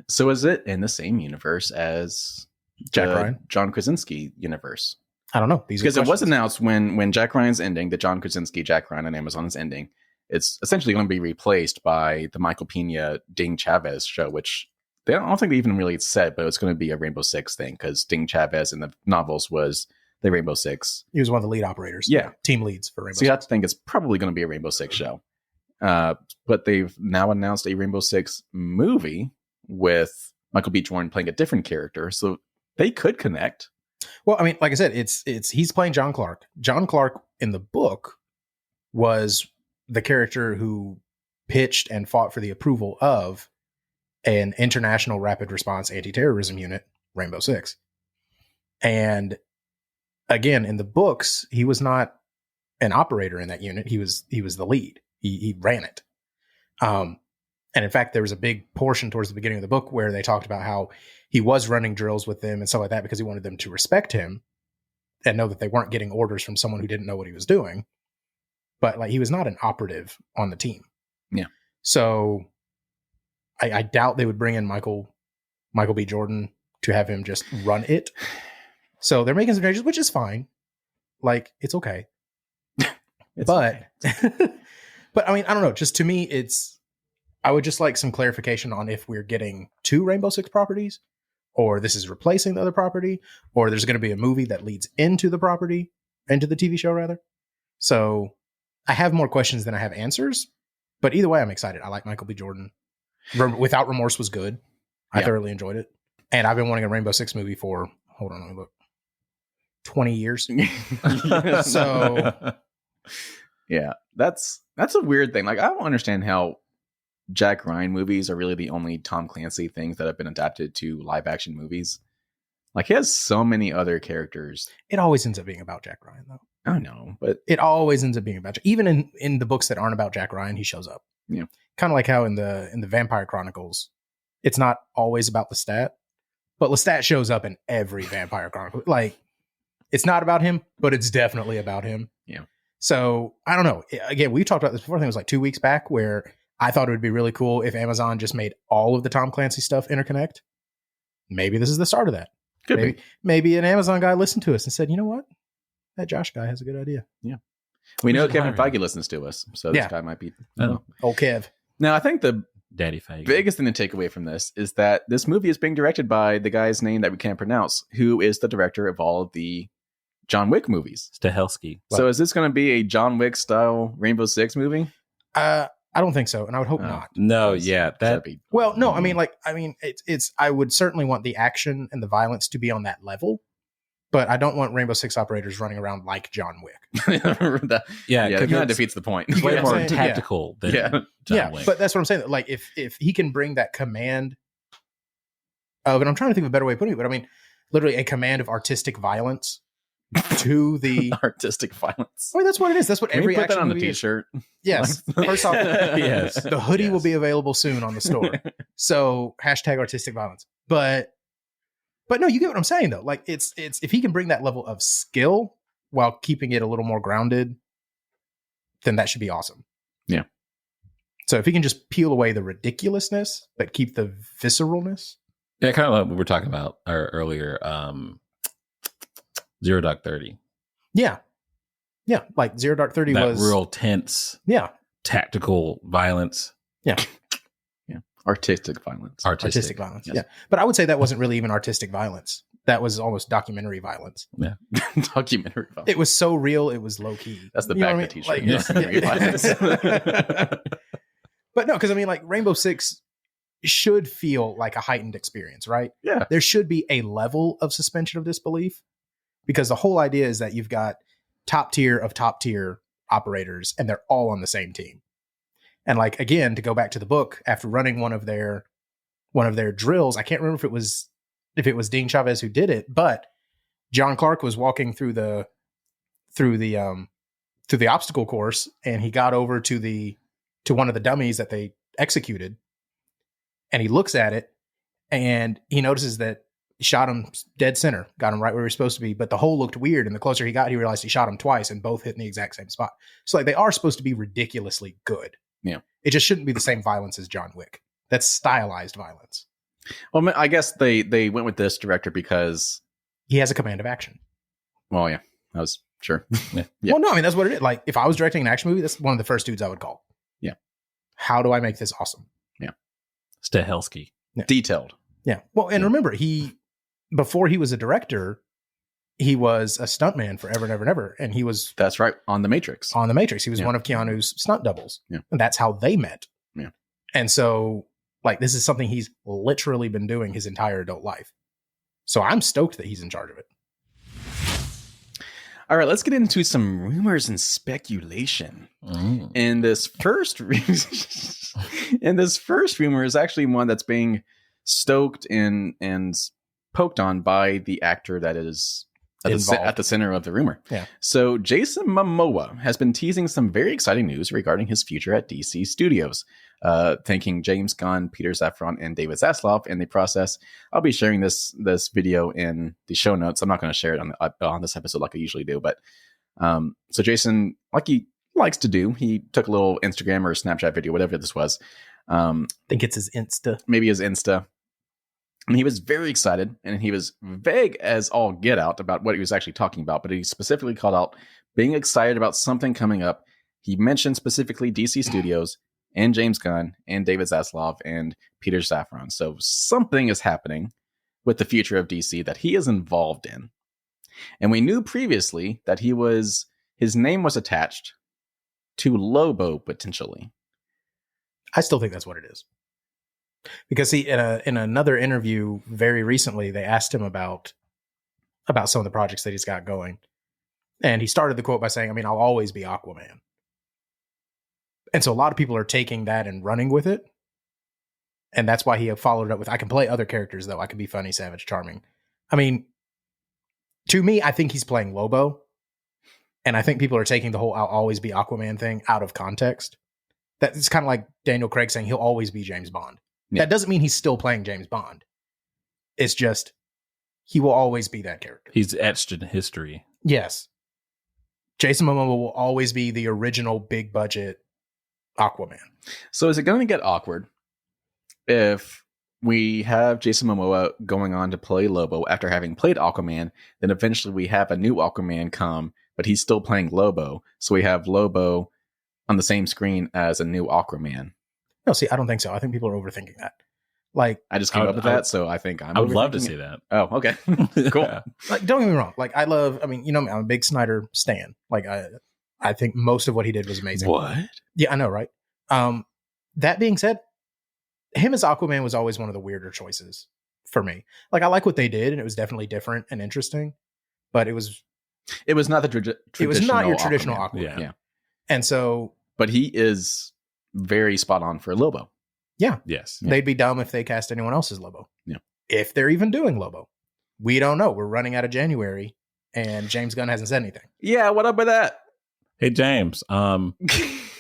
So is it in the same universe as Jack the Ryan? John Krasinski universe? I don't know. Because it was announced when Jack Ryan's ending, the John Krasinski Jack Ryan on Amazon is ending. It's essentially going to be replaced by the Michael Pena Ding Chavez show, which I don't think they even really said, but it's going to be a Rainbow Six thing because Ding Chavez in the novels was the Rainbow Six. He was one of the lead operators. Yeah. Team leads for Rainbow So you Six. have to think it's probably going to be a Rainbow Six show. But they've now announced a Rainbow Six movie with Michael B. Jordan playing a different character. So they could connect. Well, I mean, like I said, it's he's playing John Clark. John Clark in the book was the character who pitched and fought for the approval of an international rapid response anti-terrorism unit, Rainbow Six. And again, in the books, he was not an operator in that unit. He was the lead. He ran it. And in fact, there was a big portion towards the beginning of the book where they talked about how he was running drills with them and stuff like that because he wanted them to respect him and know that they weren't getting orders from someone who didn't know what he was doing. But like, he was not an operative on the team. Yeah. So I doubt they would bring in Michael B. Jordan to have him just run it. So they're making some changes, which is fine. Like, it's okay. But I mean, I don't know. Just to me, I would just like some clarification on if we're getting 2 Rainbow Six properties, or this is replacing the other property, or there's going to be a movie that leads into the property, into the TV show rather. So I have more questions than I have answers, but either way, I'm excited. I like Michael B. Jordan. Without Remorse was good. I thoroughly enjoyed it. And I've been wanting a Rainbow Six movie for, hold on, let me look, 20 years. So yeah, that's a weird thing. Like, I don't understand how Jack Ryan movies are really the only Tom Clancy things that have been adapted to live action movies. Like, he has so many other characters. It always ends up being about Jack Ryan, though. I know, but it always ends up being about even in the books that aren't about Jack Ryan, he shows up. Yeah, kind of like how in the Vampire Chronicles, it's not always about Lestat, but Lestat shows up in every Vampire Chronicle. Like, it's not about him, but it's definitely about him. Yeah. So I don't know. Again, we talked about this before. I think it was like 2 weeks back, where I thought it would be really cool if Amazon just made all of the Tom Clancy stuff interconnect. Maybe this is the start of that. Maybe an Amazon guy listened to us and said, you know what? That Josh guy has a good idea. Yeah. We know Kevin Feige listens to us, so this guy might be. Oh, Kev. Now, I think the Daddy Feige. biggest thing to take away from this is that this movie is being directed by the guy's name that we can't pronounce, who is the director of all of the John Wick movies. Stahelski. So is this going to be a John Wick style Rainbow Six movie? I don't think so, and I would hope not. No, yeah, that'd be. Well, no, I mean, it's. I would certainly want the action and the violence to be on that level, but I don't want Rainbow Six operators running around like John Wick. That kind of defeats the point. It's way You know what more I'm saying? tactical than John Wick. But that's what I'm saying. Like, if he can bring that command of, and I'm trying to think of a better way of putting it, but I mean, literally a command of artistic violence to the artistic violence. I mean, that's what it is. That's what Can every we put action that on a movie is. t-shirt? Yes. First off, Yes. the hoodie will Yes. be available soon on the store. So #artistic violence. But no, you get what I'm saying though. Like, it's if he can bring that level of skill while keeping it a little more grounded, then that should be awesome. Yeah. So if he can just peel away the ridiculousness but keep the visceralness. Yeah, kind of like we were talking about earlier. Zero Dark 30. Yeah. Yeah. Like Zero Dark 30 That was real tense, tactical violence. Yeah. Artistic violence. Artistic violence. Yes. Yeah. But I would say that wasn't really even artistic violence. That was almost documentary violence. Yeah. Documentary violence. It was so real, it was low key. That's the You know back what of the I mean? t-shirt. Like, Documentary violence. But no, because I mean, like, Rainbow Six should feel like a heightened experience, right? Yeah. There should be a level of suspension of disbelief, because the whole idea is that you've got top tier operators and they're all on the same team. And like, again, to go back to the book, after running one of their drills, I can't remember if it was Dean Chavez who did it, but John Clark was walking through the obstacle course, and he got over to one of the dummies that they executed, and he looks at it and he notices that He shot him dead center, got him right where he was supposed to be. But the hole looked weird. And the closer he got, he realized he shot him twice and both hit in the exact same spot. So like they are supposed to be ridiculously good. Yeah. It just shouldn't be the same violence as John Wick. That's stylized violence. Well, I guess they went with this director because he has a command of action. Well, yeah, I was sure. Yeah. Well, no, I mean, that's what it is. Like if I was directing an action movie, that's one of the first dudes I would call. Yeah. How do I make this awesome? Yeah. Stahelski. Yeah. Detailed. Yeah. Well, and remember, before he was a director, he was a stuntman forever and ever and ever. And he was... That's right. On The Matrix. On The Matrix. He was one of Keanu's stunt doubles. Yeah. And that's how they met. Yeah. And so, like, this is something he's literally been doing his entire adult life. So I'm stoked that he's in charge of it. All right, let's get into some rumors and speculation. And this first rumor is actually one that's being stoked and poked on by the actor that is at the center of the rumor. Yeah. So Jason Mamoa has been teasing some very exciting news regarding his future at DC Studios, thanking James Gunn, Peter Safran, and David Zaslav in the process. I'll be sharing this video in the show notes. I'm not going to share it on this episode like I usually do, but so Jason, like he likes to do, he took a little Instagram or Snapchat video, whatever this was. I think it's his Insta. Maybe his Insta. And he was very excited, and he was vague as all get out about what he was actually talking about, but he specifically called out being excited about something coming up. He mentioned specifically DC Studios and James Gunn and David Zaslav and Peter Safran. So something is happening with the future of DC that he is involved in. And we knew previously that his name was attached to Lobo potentially. I still think that's what it is. Because he in another interview very recently, they asked him about some of the projects that he's got going. And he started the quote by saying, I mean, I'll always be Aquaman. And so a lot of people are taking that and running with it. And that's why he followed it up with, I can play other characters, though. I can be funny, savage, charming. I mean, to me, I think he's playing Lobo. And I think people are taking the whole I'll always be Aquaman thing out of context. That's kind of like Daniel Craig saying he'll always be James Bond. Yeah. That doesn't mean he's still playing James Bond. It's just, he will always be that character. He's etched in history. Yes. Jason Momoa will always be the original big budget Aquaman. So is it going to get awkward if we have Jason Momoa going on to play Lobo after having played Aquaman, then eventually we have a new Aquaman come, but he's still playing Lobo. So we have Lobo on the same screen as a new Aquaman. No, see, I don't think so. I think people are overthinking that. Like, I just came up with that, so I think I would love to see that. Oh, okay. Cool. Like, don't get me wrong. Like, I'm a big Snyder stan. Like, I think most of what he did was amazing. What? Yeah, I know, right? That being said, him as Aquaman was always one of the weirder choices for me. Like, I like what they did, and it was definitely different and interesting, but it was not the traditional. It was not your traditional Aquaman. Yeah. And so, but he is very spot on for Lobo. Yeah. Yes. They'd be dumb if they cast anyone else as Lobo. Yeah. If they're even doing Lobo. We don't know. We're running out of January and James Gunn hasn't said anything. Yeah, what up with that? Hey James.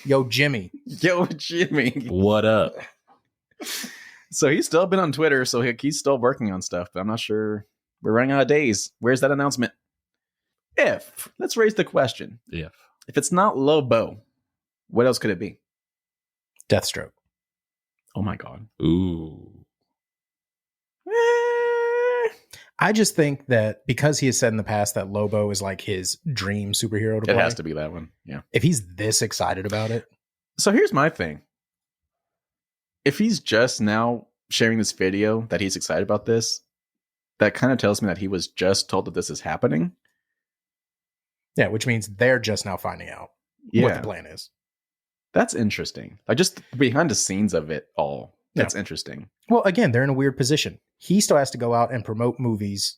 Yo Jimmy. What up? So he's still been on Twitter, so he's still working on stuff, but I'm not sure. We're running out of days. Where's that announcement? Let's raise the question. If it's not Lobo, what else could it be? Deathstroke. Oh my God. Ooh. I just think that because he has said in the past that Lobo is like his dream superhero to play. It has to be that one. Yeah. If he's this excited about it. So here's my thing. If he's just now sharing this video that he's excited about this, that kind of tells me that he was just told that this is happening. Yeah, which means they're just now finding out what the plan is. That's interesting. Like just behind the scenes of it all. That's interesting. Well, again, they're in a weird position. He still has to go out and promote movies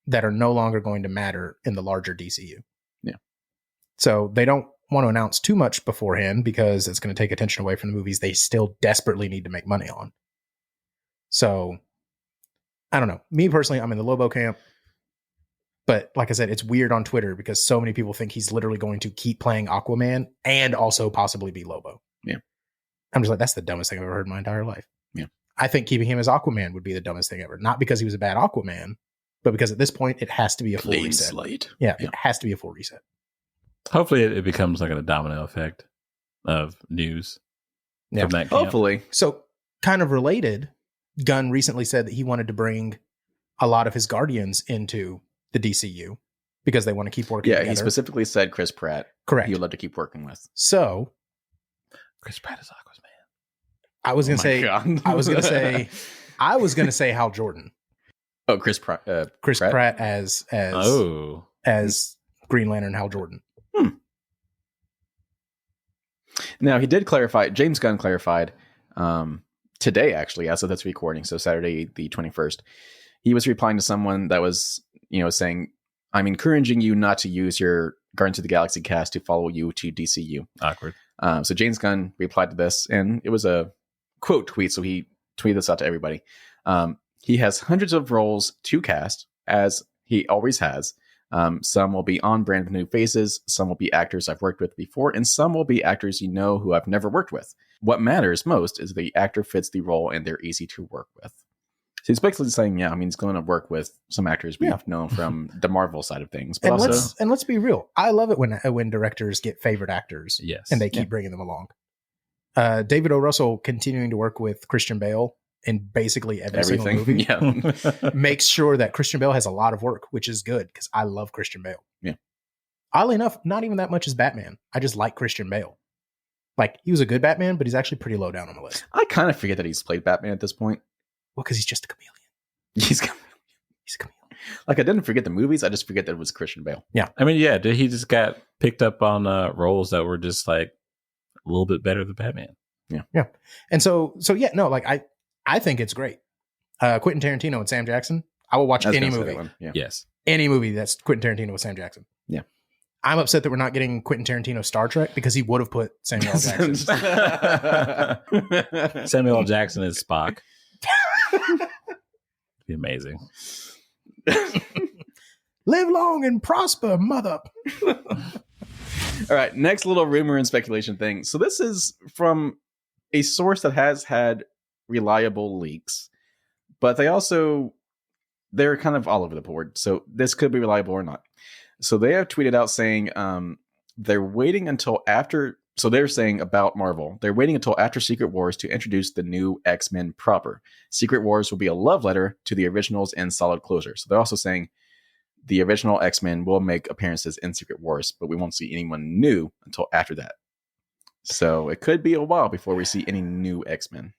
that are no longer going to matter in the larger DCU. Yeah. So they don't want to announce too much beforehand because it's going to take attention away from the movies they still desperately need to make money on. So I don't know. Me personally, I'm in the Lobo camp. But like I said, it's weird on Twitter because so many people think he's literally going to keep playing Aquaman and also possibly be Lobo. Yeah. I'm just like, that's the dumbest thing I've ever heard in my entire life. Yeah. I think keeping him as Aquaman would be the dumbest thing ever. Not because he was a bad Aquaman, but because at this point it has to be a full reset. Slate. Yeah, it has to be a full reset. Hopefully it becomes like a domino effect of news from that camp. Hopefully. So, kind of related, Gunn recently said that he wanted to bring a lot of his Guardians into the DCU because they want to keep working together. He specifically said Chris Pratt. Correct. He would love to keep working with. So, Chris Pratt is Aquaman. I was going to say Hal Jordan. Oh, Chris Pratt. Chris Pratt as Green Lantern Hal Jordan. Now, he did clarify, James Gunn clarified today, actually, as of this recording, so Saturday the 21st, he was replying to someone that was, saying, I'm encouraging you not to use your Guardians of the Galaxy cast to follow you to DCU. Awkward. So James Gunn replied to this, and it was a quote tweet, so he tweeted this out to everybody. He has hundreds of roles to cast, as he always has. Some will be on brand with new faces, some will be actors I've worked with before, and some will be actors who I've never worked with. What matters most is the actor fits the role and they're easy to work with. So he's basically saying, he's going to work with some actors we've known from the Marvel side of things. But let's be real. I love it when directors get favorite actors, and they keep bringing them along. David O. Russell continuing to work with Christian Bale in basically everything single movie makes sure that Christian Bale has a lot of work, which is good because I love Christian Bale. Yeah. Oddly enough, not even that much as Batman. I just like Christian Bale. Like, he was a good Batman, but he's actually pretty low down on the list. I kind of forget that he's played Batman at this point. Well, because he's just a chameleon. He's a chameleon. Like, I didn't forget the movies. I just forget that it was Christian Bale. Yeah. I mean, he just got picked up on roles that were just like a little bit better than Batman. Yeah. Yeah. And so I think it's great. Quentin Tarantino and Sam Jackson. I will watch any movie. Yeah. Yes. Any movie that's Quentin Tarantino with Sam Jackson. Yeah. I'm upset that we're not getting Quentin Tarantino Star Trek because he would have put Samuel L. Jackson. Samuel L. Jackson is Spock. It'd be amazing. Live long and prosper, mother. All right. Next little rumor and speculation thing. So this is from a source that has had reliable leaks, but they're kind of all over the board. So this could be reliable or not. So they have tweeted out saying they're waiting until after. So they're saying about Marvel, they're waiting until after Secret Wars to introduce the new X-Men proper. Secret Wars will be a love letter to the originals and solid closure. So they're also saying the original X-Men will make appearances in Secret Wars, but we won't see anyone new until after that. So it could be a while before we see any new X-Men.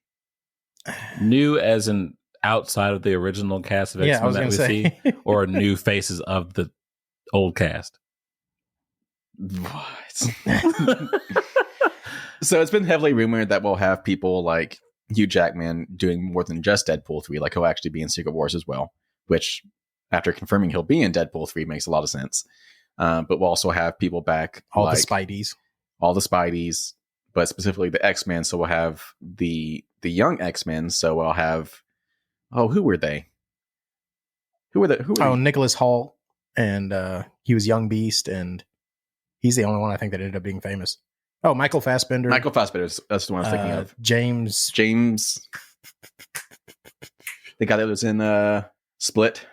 New as in outside of the original cast of X-Men that we see, or new faces of the old cast. What? So it's been heavily rumored that we'll have people like Hugh Jackman doing more than just Deadpool 3, like he'll actually be in Secret Wars as well, which after confirming he'll be in Deadpool 3 makes a lot of sense. But we'll also have people back. All the Spideys, but specifically the X-Men. So we'll have the young X-Men. So we'll have, who were they? Nicholas Hoult, and he was Young Beast, and he's the only one I think that ended up being famous. Oh, Michael Fassbender. That's the one I was thinking of. James. The guy that was in Split.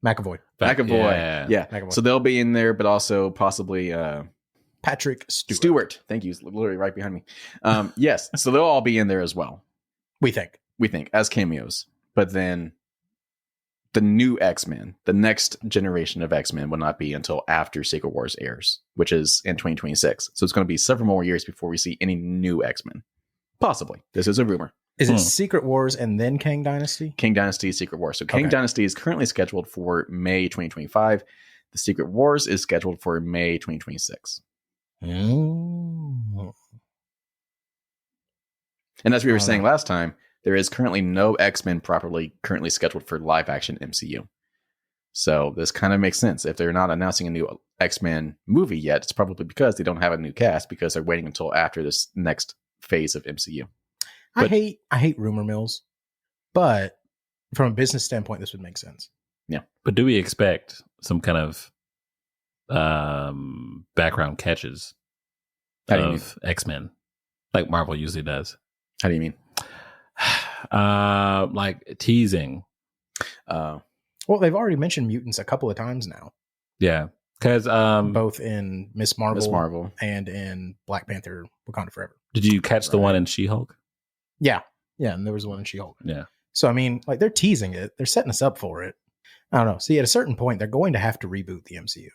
McAvoy. Yeah. McAvoy. So they'll be in there, but also possibly Patrick Stewart. Thank you. He's literally right behind me. Yes. So they'll all be in there as well. We think as cameos, but then the new X-Men, the next generation of X-Men, will not be until after Secret Wars airs, which is in 2026. So it's going to be several more years before we see any new X-Men. Possibly. This is a rumor. Is it Secret Wars and then Kang Dynasty? Kang Dynasty, Secret Wars. So Kang Dynasty is currently scheduled for May 2025. The Secret Wars is scheduled for May 2026. Mm. And as we were saying last time, there is currently no X-Men properly currently scheduled for live action MCU. So this kind of makes sense. If they're not announcing a new X-Men movie yet, it's probably because they don't have a new cast, because they're waiting until after this next phase of MCU. But I hate rumor mills, but from a business standpoint, this would make sense. Yeah. But do we expect some kind of background catches of X-Men like Marvel usually does? How do you mean? Like teasing. Well, they've already mentioned mutants a couple of times now. Yeah. Because both in Miss Marvel and in Black Panther Wakanda Forever. Did you catch the one in She-Hulk? Yeah. Yeah, and there was one in She-Hulk. Yeah. So, I mean, like, they're teasing it. They're setting us up for it. I don't know. See, at a certain point, they're going to have to reboot the MCU.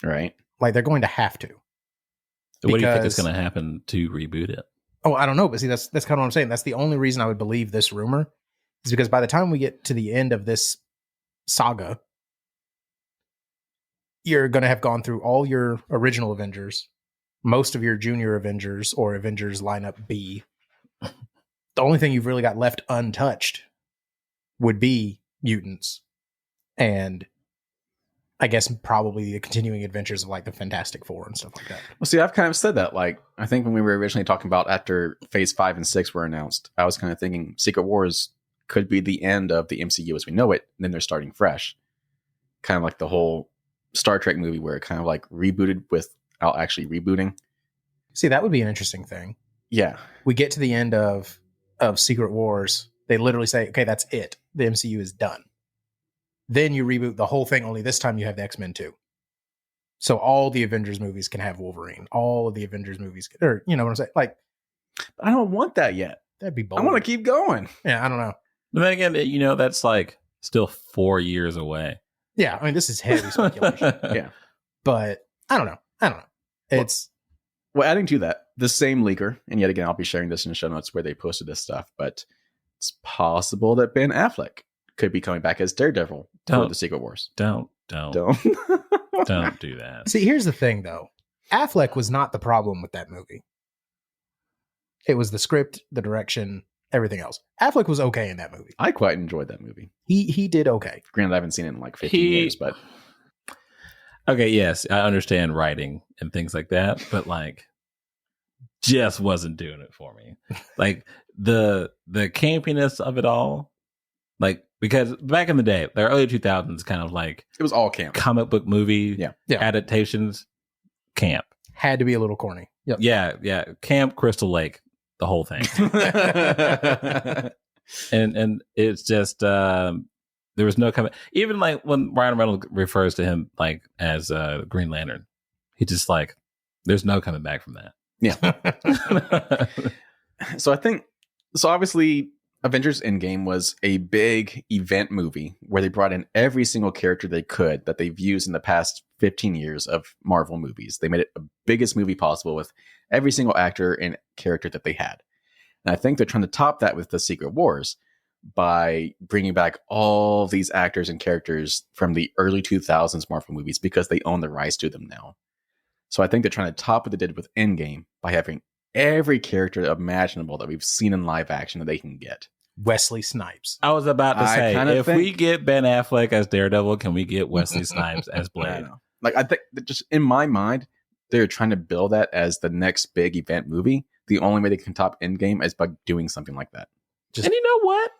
Right. Like, they're going to have to. So what do you think is going to happen to reboot it? Oh, I don't know. But see, that's kind of what I'm saying. That's the only reason I would believe this rumor is because by the time we get to the end of this saga, you're going to have gone through all your original Avengers, most of your junior Avengers or Avengers lineup B. The only thing you've really got left untouched would be mutants and I guess probably the continuing adventures of like the Fantastic Four and stuff like that. Well, see, I've kind of said that. Like, I think when we were originally talking about after Phase 5 and 6 were announced, I was kind of thinking Secret Wars could be the end of the MCU as we know it. And then they're starting fresh. Kind of like the whole Star Trek movie where it kind of like rebooted without actually rebooting. See, that would be an interesting thing. Yeah. We get to the end of Secret Wars. They literally say, okay, that's it. The MCU is done. Then you reboot the whole thing, only this time you have the X-Men too. So all the Avengers movies can have Wolverine. All of the Avengers movies, or you know what I'm saying? Like, I don't want that yet. That'd be bold. I want to keep going. Yeah, I don't know. But then again, you know, that's like still 4 years away. Yeah, I mean, this is heavy speculation. Yeah. But I don't know. It's... Well, adding to that, the same leaker, and yet again, I'll be sharing this in the show notes where they posted this stuff, but it's possible that Ben Affleck could be coming back as Daredevil for the Secret Wars. Don't do that. See, here's the thing, though. Affleck was not the problem with that movie. It was the script, the direction, everything else. Affleck was okay in that movie. I quite enjoyed that movie. He did okay. Granted, I haven't seen it in like 15 years, but... Okay, yes, I understand writing and things like that, but like, just wasn't doing it for me. Like the campiness of it all, like because back in the day, the early 2000s, kind of like it was all camp, comic book movie, adaptations, camp had to be a little corny. Yep. Yeah, Camp Crystal Lake, the whole thing, and it's just. There was no comment. Even like when Ryan Reynolds refers to him like as Green Lantern, he just like, there's no coming back from that. Yeah. So obviously Avengers Endgame was a big event movie where they brought in every single character they could that they've used in the past 15 years of Marvel movies. They made it the biggest movie possible with every single actor and character that they had. And I think they're trying to top that with the Secret Wars by bringing back all these actors and characters from the early 2000s Marvel movies because they own the rights to them now. So I think they're trying to top what they did with Endgame by having every character imaginable that we've seen in live action that they can get. Wesley Snipes. I was about to say, if we get Ben Affleck as Daredevil, can we get Wesley Snipes as Blade? Like, I think that just in my mind, they're trying to build that as the next big event movie. The only way they can top Endgame is by doing something like that. And you know what?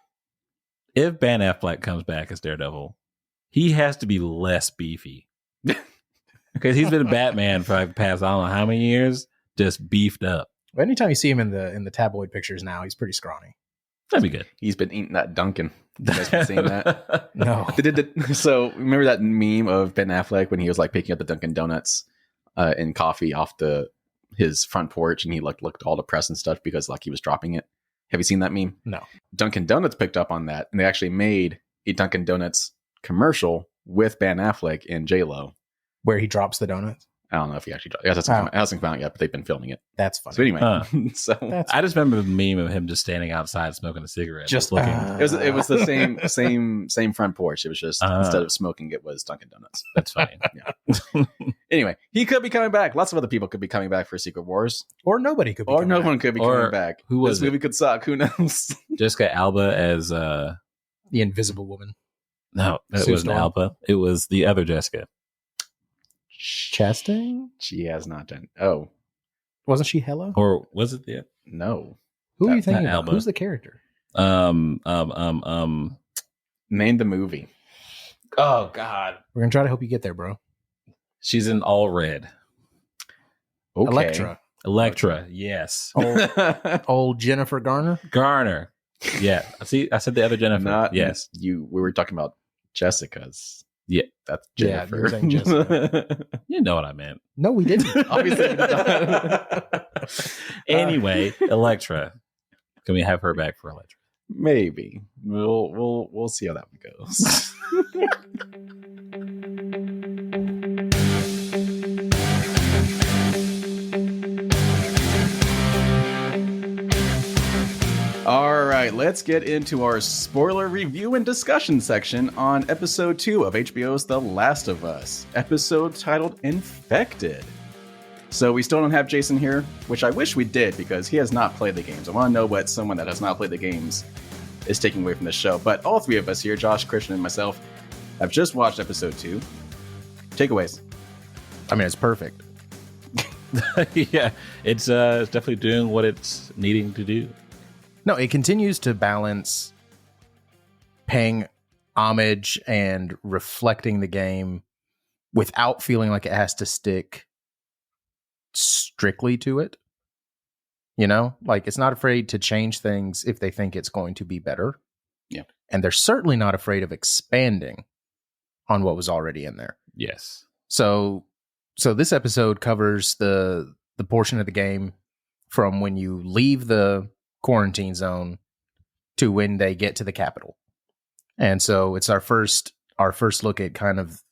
If Ben Affleck comes back as Daredevil, he has to be less beefy. Because he's been Batman for like the past, I don't know how many years, just beefed up. But anytime you see him in the tabloid pictures now, he's pretty scrawny. That'd be good. He's been eating that Dunkin'. You guys been seeing that? No. So remember that meme of Ben Affleck when he was like picking up the Dunkin' Donuts and coffee off his front porch and he looked all depressed and stuff because like he was dropping it? Have you seen that meme? No. Dunkin' Donuts picked up on that, and they actually made a Dunkin' Donuts commercial with Ben Affleck and J-Lo. Where he drops the donuts? I don't know if he actually dropped it. It hasn't come out yet, but they've been filming it. That's funny. So anyway, I just remember the meme of him just standing outside smoking a cigarette. Just looking. It was the same front porch. It was just, instead of smoking, it was Dunkin' Donuts. That's funny. Yeah. Anyway, he could be coming back. Lots of other people could be coming back for Secret Wars. Or nobody could be Or no one could be coming back. Who was this movie could suck. Who knows? Jessica Alba as... the Invisible Woman. No, it wasn't Alba. It was the other Jessica. Chastain? She has not done. Oh. Wasn't she Hella? Or was it the... No. Who are you thinking about? Alba. Who's the character? Name the movie. Oh, God. We're going to try to help you get there, bro. She's in all red. Okay. Electra, okay. Yes. Old Jennifer Garner. Yeah. See, I said the other Jennifer. Not yes. you. We were talking about Jessica's. Yeah. That's Yeah, Jennifer. you were saying Jessica. You know what I meant. No, we didn't. Obviously, we did not. Anyway, Elektra. Can we have her back for Elektra? Maybe we'll see how that one goes. All right, let's get into our spoiler review and discussion section on episode 2 of HBO's The Last of Us, episode titled Infected. So we still don't have Jason here, which I wish we did because he has not played the games. I want to know what someone that has not played the games is taking away from the show. But all three of us here, Josh, Christian, and myself, have just watched episode 2. Takeaways. I mean, it's perfect. Yeah, it's definitely doing what it's needing to do. No, it continues to balance paying homage and reflecting the game without feeling like it has to stick strictly to it. You know, like it's not afraid to change things if they think it's going to be better. Yeah. And they're certainly not afraid of expanding on what was already in there. Yes. So this episode covers the portion of the game from when you leave the quarantine zone to when they get to the capital. And so it's our first look at kind of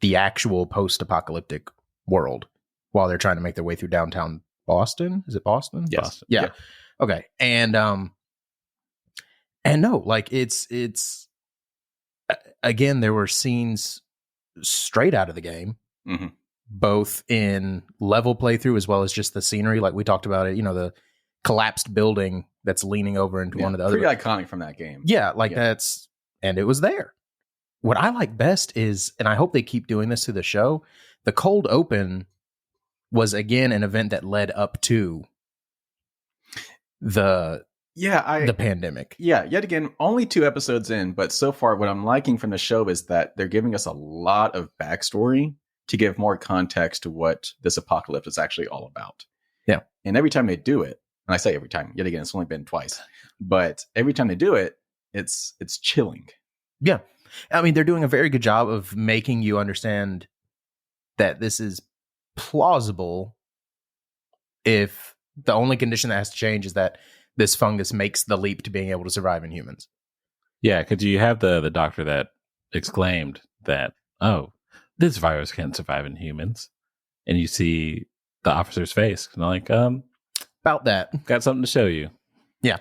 the actual post-apocalyptic world while they're trying to make their way through downtown Boston. Is it Boston? Yes. Boston. Yeah. Okay. And no, like it's again, there were scenes straight out of the game, both in level playthrough as well as just the scenery. Like we talked about it, you know, the collapsed building that's leaning over into one of the other. Pretty iconic from that game. Yeah, like that's, and it was there. What I like best is, and I hope they keep doing this to the show, the cold open was again an event that led up to the pandemic. Yeah, yet again, only 2 episodes in, but so far what I'm liking from the show is that they're giving us a lot of backstory to give more context to what this apocalypse is actually all about. Yeah. And every time they do it, and I say every time, yet again, it's only been twice, but every time they do it, it's chilling. Yeah. I mean, they're doing a very good job of making you understand that this is plausible if the only condition that has to change is that this fungus makes the leap to being able to survive in humans. Yeah, because you have the doctor that exclaimed that, oh, this virus can't survive in humans. And you see the officer's face. And they're like, about that. Got something to show you. Yeah.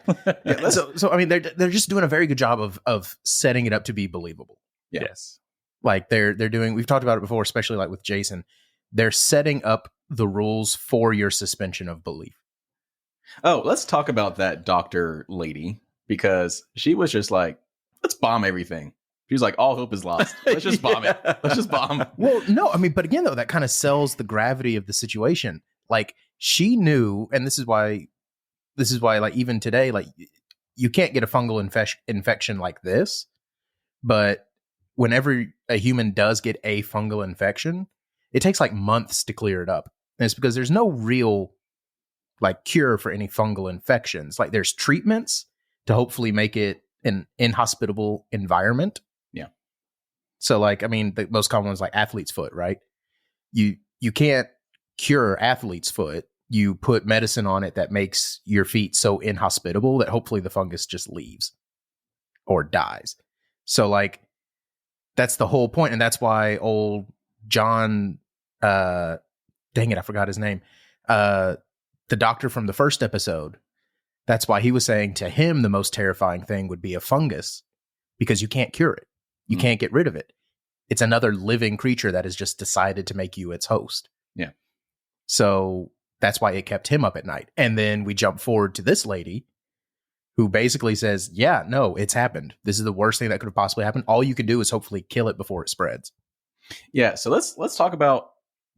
So I mean, they're just doing a very good job of setting it up to be believable. Yeah. Yes. Like they're doing, we've talked about it before, especially like with Jason, they're setting up the rules for your suspension of belief. Oh, let's talk about that doctor lady, because she was just like, let's bomb everything. She was like, all hope is lost. Let's just bomb it. Let's just bomb. Well, no, I mean, but again, though, that kind of sells the gravity of the situation. Like she knew, and this is why, like even today, like you can't get a fungal infection like this, but whenever a human does get a fungal infection, it takes like months to clear it up. And it's because there's no real like cure for any fungal infections. Like there's treatments to hopefully make it an inhospitable environment. Yeah. So like, I mean, the most common one's like athlete's foot, right? You can't cure athlete's foot. You put medicine on it that makes your feet so inhospitable that hopefully the fungus just leaves or dies. So like, that's the whole point. And that's why old John, dang it, I forgot his name. The doctor from the first episode, that's why he was saying to him, the most terrifying thing would be a fungus because you can't cure it. You can't get rid of it. It's another living creature that has just decided to make you its host. Yeah. So that's why it kept him up at night. And then we jump forward to this lady who basically says, yeah, no, it's happened. This is the worst thing that could have possibly happened. All you can do is hopefully kill it before it spreads. Yeah. So let's talk about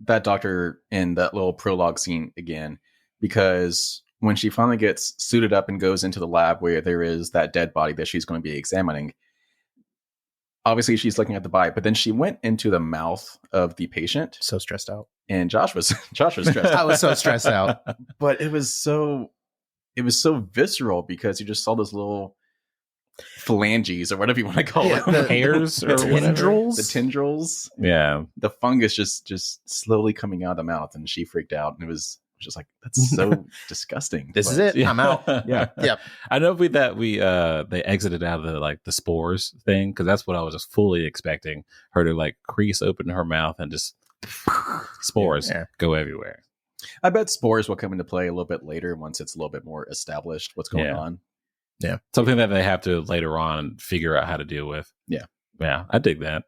that doctor in that little prologue scene again, because when she finally gets suited up and goes into the lab where there is that dead body that she's going to be examining, obviously she's looking at the body, but then she went into the mouth of the patient. So stressed out. And Josh was stressed out. I was so stressed out. But it was it was so visceral because you just saw those little phalanges or whatever you want to call it, the hairs or tendrils. the tendrils, Yeah. the fungus just slowly coming out of the mouth, and she freaked out, and it was just like, that's so disgusting. This is it. Yeah. I'm out. Yeah. Yep. I know we they exited out of the spores thing, because that's what I was just fully expecting her to like crease open her mouth and just spores go everywhere. I bet spores will come into play a little bit later once it's a little bit more established what's going on. Yeah. Something that they have to later on figure out how to deal with. Yeah. Yeah. I dig that.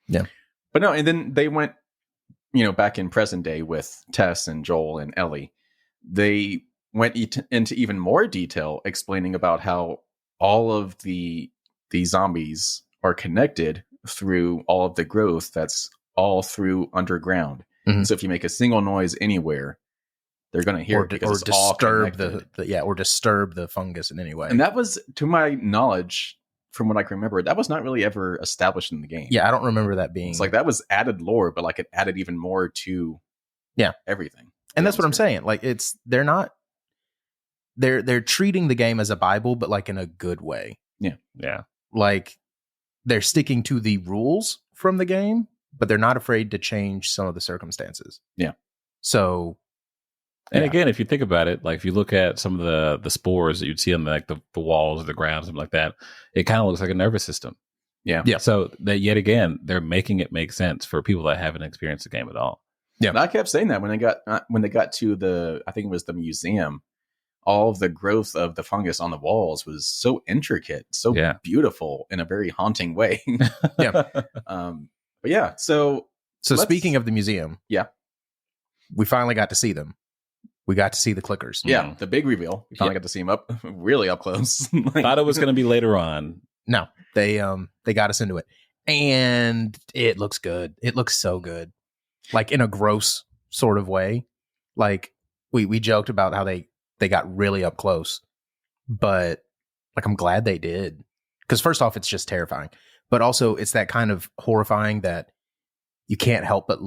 Yeah. But no, and then they went, back in present day with Tess and Joel and Ellie. They went into even more detail explaining about how all of the zombies are connected through all of the growth that's all through underground. Mm-hmm. So if you make a single noise anywhere, they're going to hear it because it's all disturb connected. or disturb the fungus in any way. And that was, to my knowledge, from what I can remember, that was not really ever established in the game. Yeah, I don't remember that being. It's like that was added lore, but like it added even more to everything. And that's what I'm saying. Like they're treating the game as a Bible, but like in a good way. Yeah. Yeah. Like they're sticking to the rules from the game, but they're not afraid to change some of the circumstances. Yeah. So, and again, if you think about it, like if you look at some of the spores that you'd see on the walls or the ground, something like that, it kind of looks like a nervous system. Yeah. Yeah. So that yet again, they're making it make sense for people that haven't experienced the game at all. Yeah. And I kept saying that when they got to I think it was the museum, all of the growth of the fungus on the walls was so intricate, so beautiful in a very haunting way. Yeah. But yeah, so speaking of the museum, we finally got to see them. We got to see the clickers. Yeah, the big reveal. We finally got to see them really up close. Thought it was going to be later on. No, they got us into it, and it looks good. It looks so good, like in a gross sort of way. Like we joked about how they got really up close, but like I'm glad they did, because first off, it's just terrifying, but also it's that kind of horrifying that you can't help but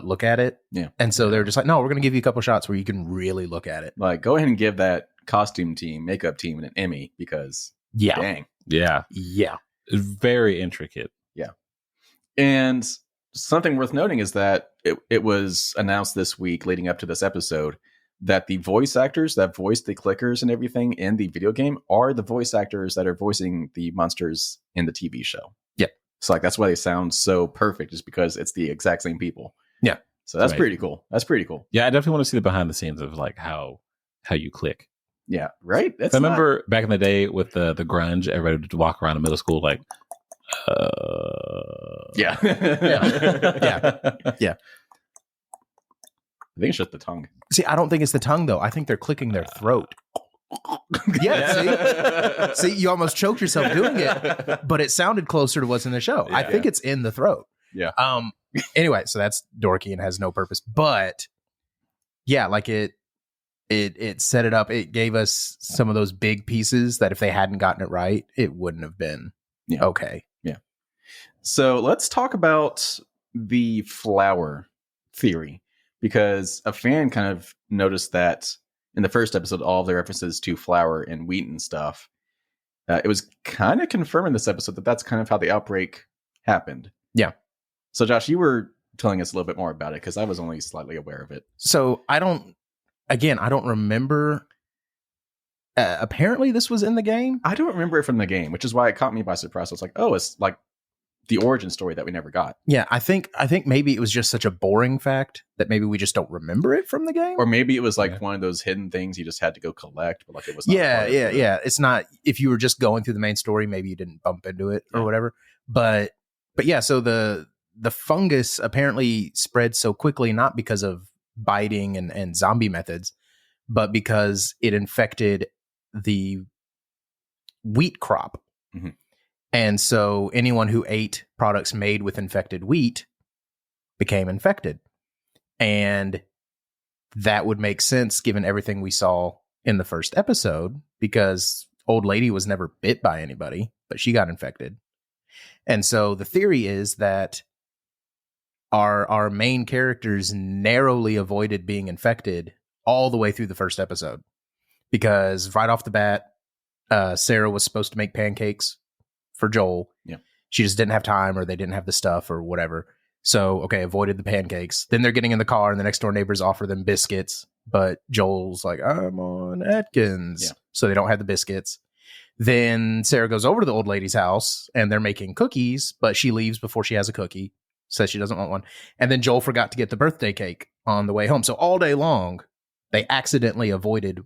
look at it. Yeah. And so they're just like, no, we're going to give you a couple shots where you can really look at it. Like, go ahead and give that costume team, makeup team an Emmy, because dang. Yeah. Yeah. It's very intricate. Yeah. And something worth noting is that it was announced this week leading up to this episode that the voice actors that voice the clickers and everything in the video game are the voice actors that are voicing the monsters in the TV show. Yeah. So like, that's why they sound so perfect, just because it's the exact same people. Yeah. So that's pretty cool. That's pretty cool. Yeah, I definitely want to see the behind the scenes of like how you click. Yeah, right. I remember back in the day with the grunge, everybody would walk around in middle school like, yeah. Yeah. I think it's just the tongue. See, I don't think it's the tongue though. I think they're clicking their throat. Yeah. See, you almost choked yourself doing it, but it sounded closer to what's in the show. I think it's in the throat. Yeah. Anyway, so that's dorky and has no purpose, but yeah, like it set it up. It gave us some of those big pieces that if they hadn't gotten it right, it wouldn't have been okay. Yeah. So let's talk about the flour theory, because a fan kind of noticed that in the first episode, all of the references to flour and wheat and stuff, it was kind of confirmed in this episode that that's kind of how the outbreak happened. Yeah. So Josh, you were telling us a little bit more about it, because I was only slightly aware of it. So I don't remember. Apparently this was in the game. I don't remember it from the game, which is why it caught me by surprise. I was like, oh, it's like the origin story that we never got. Yeah, I think maybe it was just such a boring fact that maybe we just don't remember it from the game. Or maybe it was like one of those hidden things you just had to go collect, but like it was not Yeah. It's not, if you were just going through the main story, maybe you didn't bump into it or whatever. But yeah, so the fungus apparently spread so quickly, not because of biting and zombie methods, but because it infected the wheat crop. Mm-hmm. And so anyone who ate products made with infected wheat became infected. And that would make sense given everything we saw in the first episode, because old lady was never bit by anybody, but she got infected. And so the theory is that our main characters narrowly avoided being infected all the way through the first episode, because right off the bat, Sarah was supposed to make pancakes for Joel. Yeah. She just didn't have time, or they didn't have the stuff or whatever. So, okay, avoided the pancakes. Then they're getting in the car and the next door neighbors offer them biscuits. But Joel's like, I'm on Atkins. Yeah. So they don't have the biscuits. Then Sarah goes over to the old lady's house and they're making cookies, but she leaves before she has a cookie. Says she doesn't want one. And then Joel forgot to get the birthday cake on the way home. So all day long, they accidentally avoided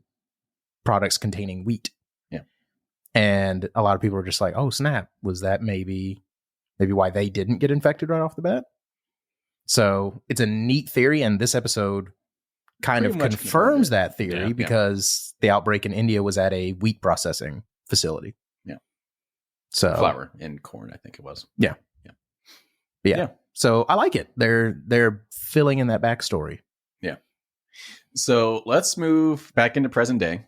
products containing wheat. Yeah. And a lot of people were just like, oh, snap. Was that maybe why they didn't get infected right off the bat? So it's a neat theory. And this episode kind Pretty of much confirms that theory Yeah. because the outbreak in India was at a wheat processing facility. Yeah. So Flour and corn, I think it was. Yeah. So I like it. They're filling in that backstory. So let's move back into present day.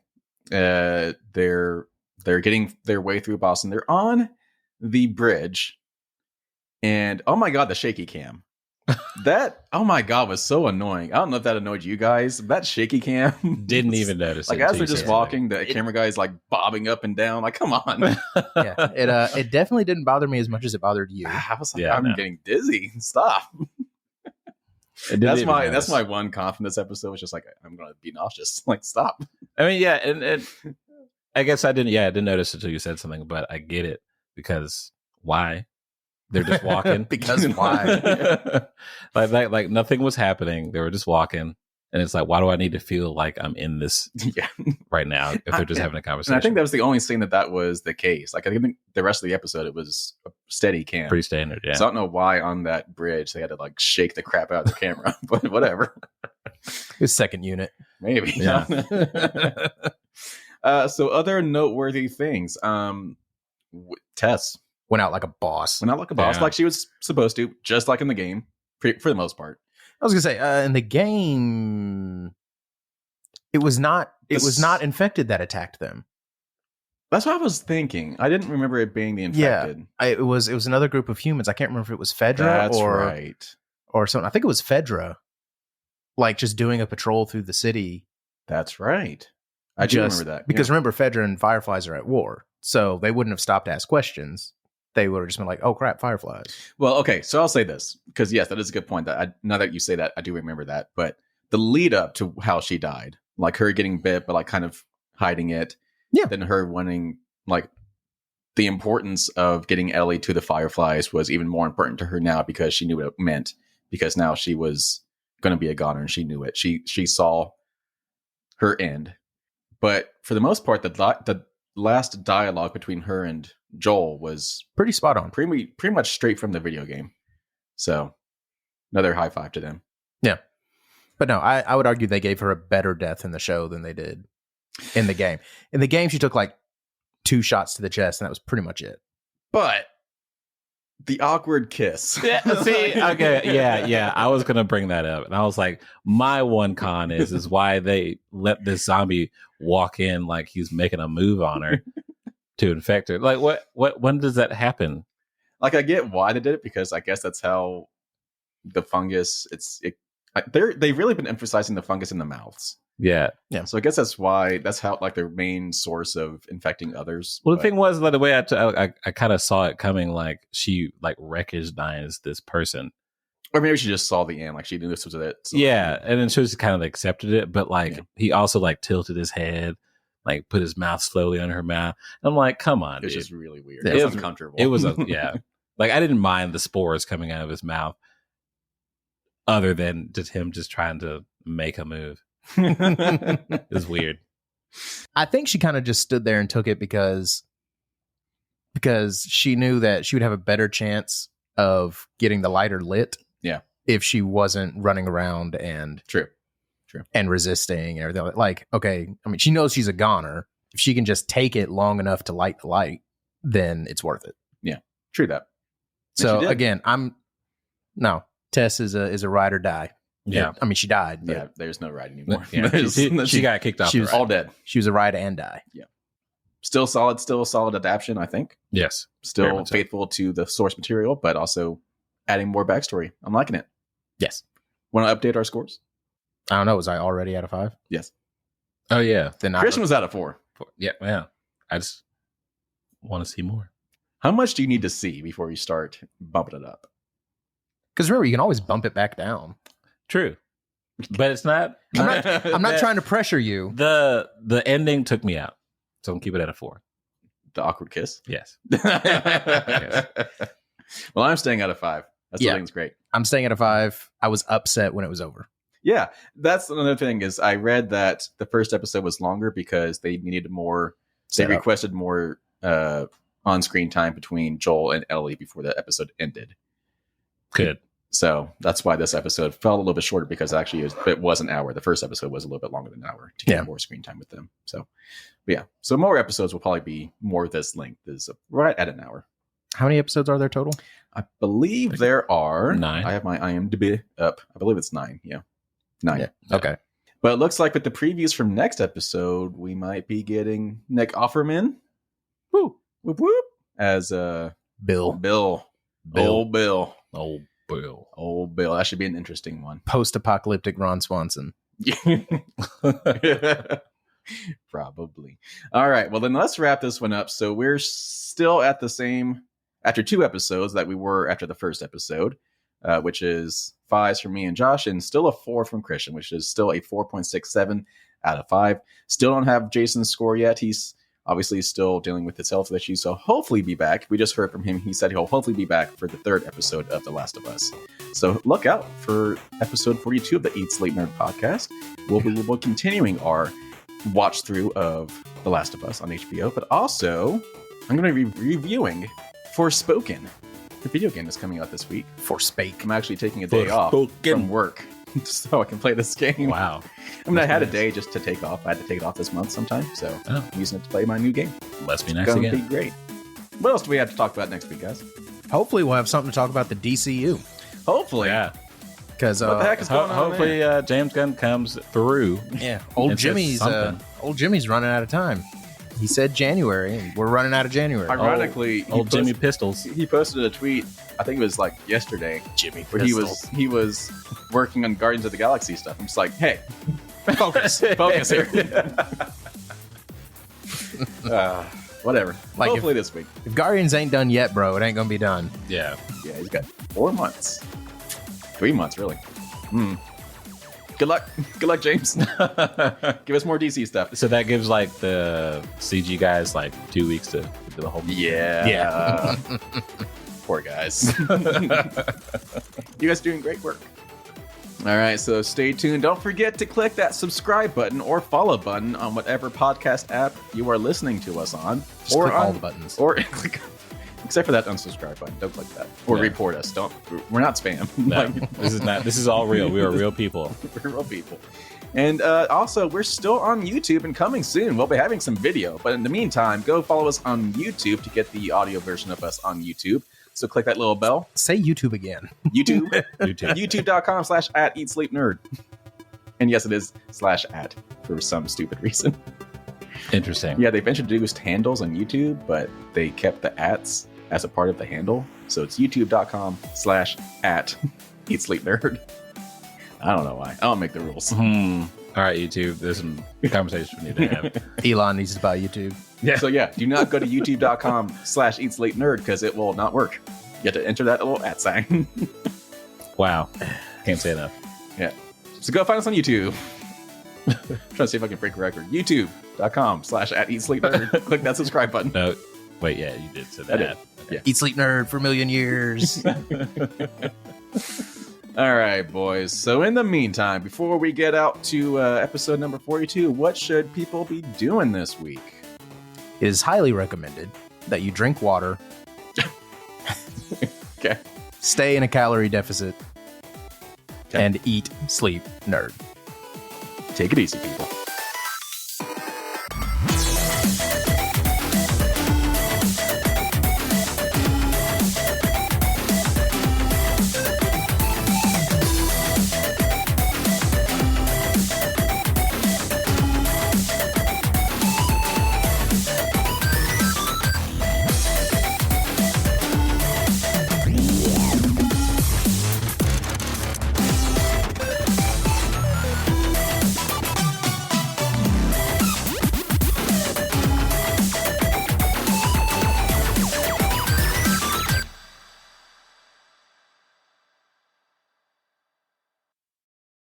They're getting their way through Boston. They're on the bridge, and oh my god, the shaky cam. That oh my god was so annoying. I don't know if that annoyed you guys. That shaky cam Didn't even notice. like it as until they're you just said walking, the camera guy is like bobbing up and down. Like, come on. Yeah, it definitely didn't bother me as much as it bothered you. I was like, Yeah, I'm no. getting dizzy. Stop. It. That's my one con from this episode. Was just like I'm gonna be nauseous. Like, stop. I mean, yeah, and I guess I didn't notice it until you said something, but I get it because why? They're just walking. Because why? like nothing was happening. They were just walking, and it's like, why do I need to feel like I'm in this Yeah. right now if they're just having a And conversation? I think that was the only scene that was the case. Like, I think the rest of the episode, it was a steady cam. pretty standard. Yeah. So I don't know why on that bridge they had to like shake the crap out of the camera, but whatever. His second unit. Maybe. Yeah. So other noteworthy things. Tess Went out like a boss. went out like a boss, Yeah. like she was supposed to, just like in the game, for the most part. I was gonna say, in the game, it was not infected that attacked them. That's what I was thinking. I didn't remember it being the infected. It was another group of humans. I can't remember if it was Fedra That's or right. or something. I think it was Fedra, like just doing a patrol through the city. That's right. I do remember that. Because yeah. remember, Fedra and Fireflies are at war, so they wouldn't have stopped to ask questions. They would have just been like, "Oh crap, Fireflies." Well, okay, so I'll say this because yes, that is a good point. That now that you say that, I do remember that. But the lead up to how she died, like her getting bit, but like kind of hiding it. Yeah. Then her wanting, like, the importance of getting Ellie to the Fireflies was even more important to her now because she knew what it meant. Because now she was going to be a goner and she knew it. She saw her end. But for the most part, the last dialogue between her and Joel was Pretty spot on. pretty much straight from the video game. So another high five to them. But no, I would argue they gave her a better death in the show than they did in the game. In the game, she took like 2 shots to the chest, and that was pretty much it. But the awkward kiss. Yeah, see, okay, yeah. I was gonna bring that up, and I was like, my one con is why they let this zombie walk in like he's making a move on her to infect her. Like, what? When does that happen? Like, I get why they did it because I guess that's how the fungus. They've really been emphasizing the fungus in the mouths. Yeah. So I guess that's how like their main source of infecting others. Well, the But- thing was, like, the way I kind of saw it coming, like she like recognized this person. or maybe she just saw the end, like she knew this was it. So Yeah, and then she just kind of accepted it, but like Yeah. he also like tilted his head, like put his mouth slowly on her mouth. And I'm like, come on, it's dude. just really weird. Yeah, It it was was- uncomfortable. It was yeah. Like I didn't mind the spores coming out of his mouth, other than just him just trying to make a move. It was weird. I think she kind of just stood there and took it because she knew that she would have a better chance of getting the lighter lit. Yeah. If she wasn't running around and True. and resisting and everything. Like, okay, I mean, she knows she's a goner. If she can just take it long enough to light the light, then it's worth it. True that. And So she did. again, Tess is a ride or die. Yeah. I mean, she died. But Yeah, there's no ride anymore. Yeah, she got kicked off. she the was ride. all dead. She was a ride and die. Still a solid adaptation, I think. Yes. Very Still much so. faithful to the source material, but also adding more backstory. I'm liking it. Yes. Want to update our scores? I don't know. Was I already out of 5? Yes. Oh yeah, then Christian was out of 4. yeah. I just want to see more. How much do you need to see before you start bumping it up? because remember, you can always bump it back down. True, but it's not. I'm not trying to pressure you. The ending took me out, so I'm keep it at a 4. The awkward kiss? Yes. Well, I'm staying out of 5. That's Yeah. thing's great. I'm staying at a 5. I was upset when it was over. Yeah, that's another thing is I read that the first episode was longer because they needed more. They Set up. requested more on-screen time between Joel and Ellie before the episode ended. Good. So that's why this episode felt a little bit shorter because actually it was an hour. The first episode was a little bit longer than an hour to get more screen time with them. So, but yeah. So more episodes will probably be more this length is right at an hour. How many episodes are there total? I believe there are 9. I have my IMDb up. I believe it's 9. Yeah. 9. Yeah. Okay. But it looks like with the previews from next episode, we might be getting Nick Offerman. Woo. Whoop whoop. As Bill. Old Bill. Old Bill. That should be an interesting one. Post-apocalyptic Ron Swanson. Probably. All right. Well, then let's wrap this one up. So we're still at the same after 2 episodes that we were after the first episode, which is 5s from me and Josh, and still a 4 from Christian, which is still a 4.67 out of 5. Still don't have Jason's score yet. He's obviously still dealing with his health issues, so hopefully be back. We just heard from him. He said he'll hopefully be back for the 3rd episode of The Last of Us. So look out for episode 42 of the Eat Sleep Nerd podcast. We'll be continuing our watch through of The Last of Us on HBO, but also I'm going to be reviewing Forspoken. The video game is coming out this week. Forspake. I'm actually taking a day off from work so I can play this game. Wow. I mean, I had a day just to take off. I had to take it off this month sometime, so I'm using it to play my new game. Must be nice It's gonna again. be great. What else do we have to talk about next week, guys? Hopefully, we'll have something to talk about the DCU. Hopefully. Yeah. Because What the heck is going on Hopefully, James Gunn comes through. yeah, old and says Jimmy's running out of time. He said January, and we're running out of January. Ironically, Old Jimmy Pistols. he posted a tweet, I think it was like yesterday, Jimmy, where he was working on Guardians of the Galaxy stuff. I'm just like, hey, focus here. Whatever. Like Hopefully this week. If Guardians ain't done yet, bro, it ain't gonna be done. Yeah. Yeah, he's got 4 months. 3 months, really. Good luck. Good luck, James. Give us more DC stuff. So that gives like the CG guys like 2 weeks to do the whole movie. Yeah. Poor guys. You guys are doing great work. All right, so stay tuned. Don't forget to click that subscribe button or follow button on whatever podcast app you are listening to us on. Just or click all on the buttons. Or click, except for that unsubscribe button. Don't click that. Or Yeah. report us. Don't. We're not spam. No, Like, this is all real. We are real people. we're real people. And also, we're still on YouTube and coming soon. We'll be having some video. But in the meantime, go follow us on YouTube to get the audio version of us on YouTube. So click that little bell. Say YouTube again. YouTube. YouTube. YouTube.com/@EatSleepNerd. And yes, it is /@ for some stupid reason. Interesting. Yeah, they've introduced handles on YouTube, but they kept the ats as a part of the handle. So it's youtube.com/@EatSleepNerd. I don't know why. I don't make the rules. All right, YouTube. There's some conversations we need to have. Elon needs to buy YouTube. Yeah. So yeah, do not go to youtube.com/EatSleepNerd because it will not work. You have to enter that little @ sign. Wow. Can't say enough. Yeah. So go find us on YouTube. I'm trying to see if I can break a record. youtube.com/@EatSleepNerd. Click that subscribe button. No. Wait, yeah, you did say I that. did. Okay. Eat Sleep Nerd for a million years. All right, boys. So in the meantime, before we get out to episode number 42, what should people be doing this week? It is highly recommended that you drink water, Okay. stay in a calorie deficit, Okay. and eat, sleep, nerd. Take it easy, people.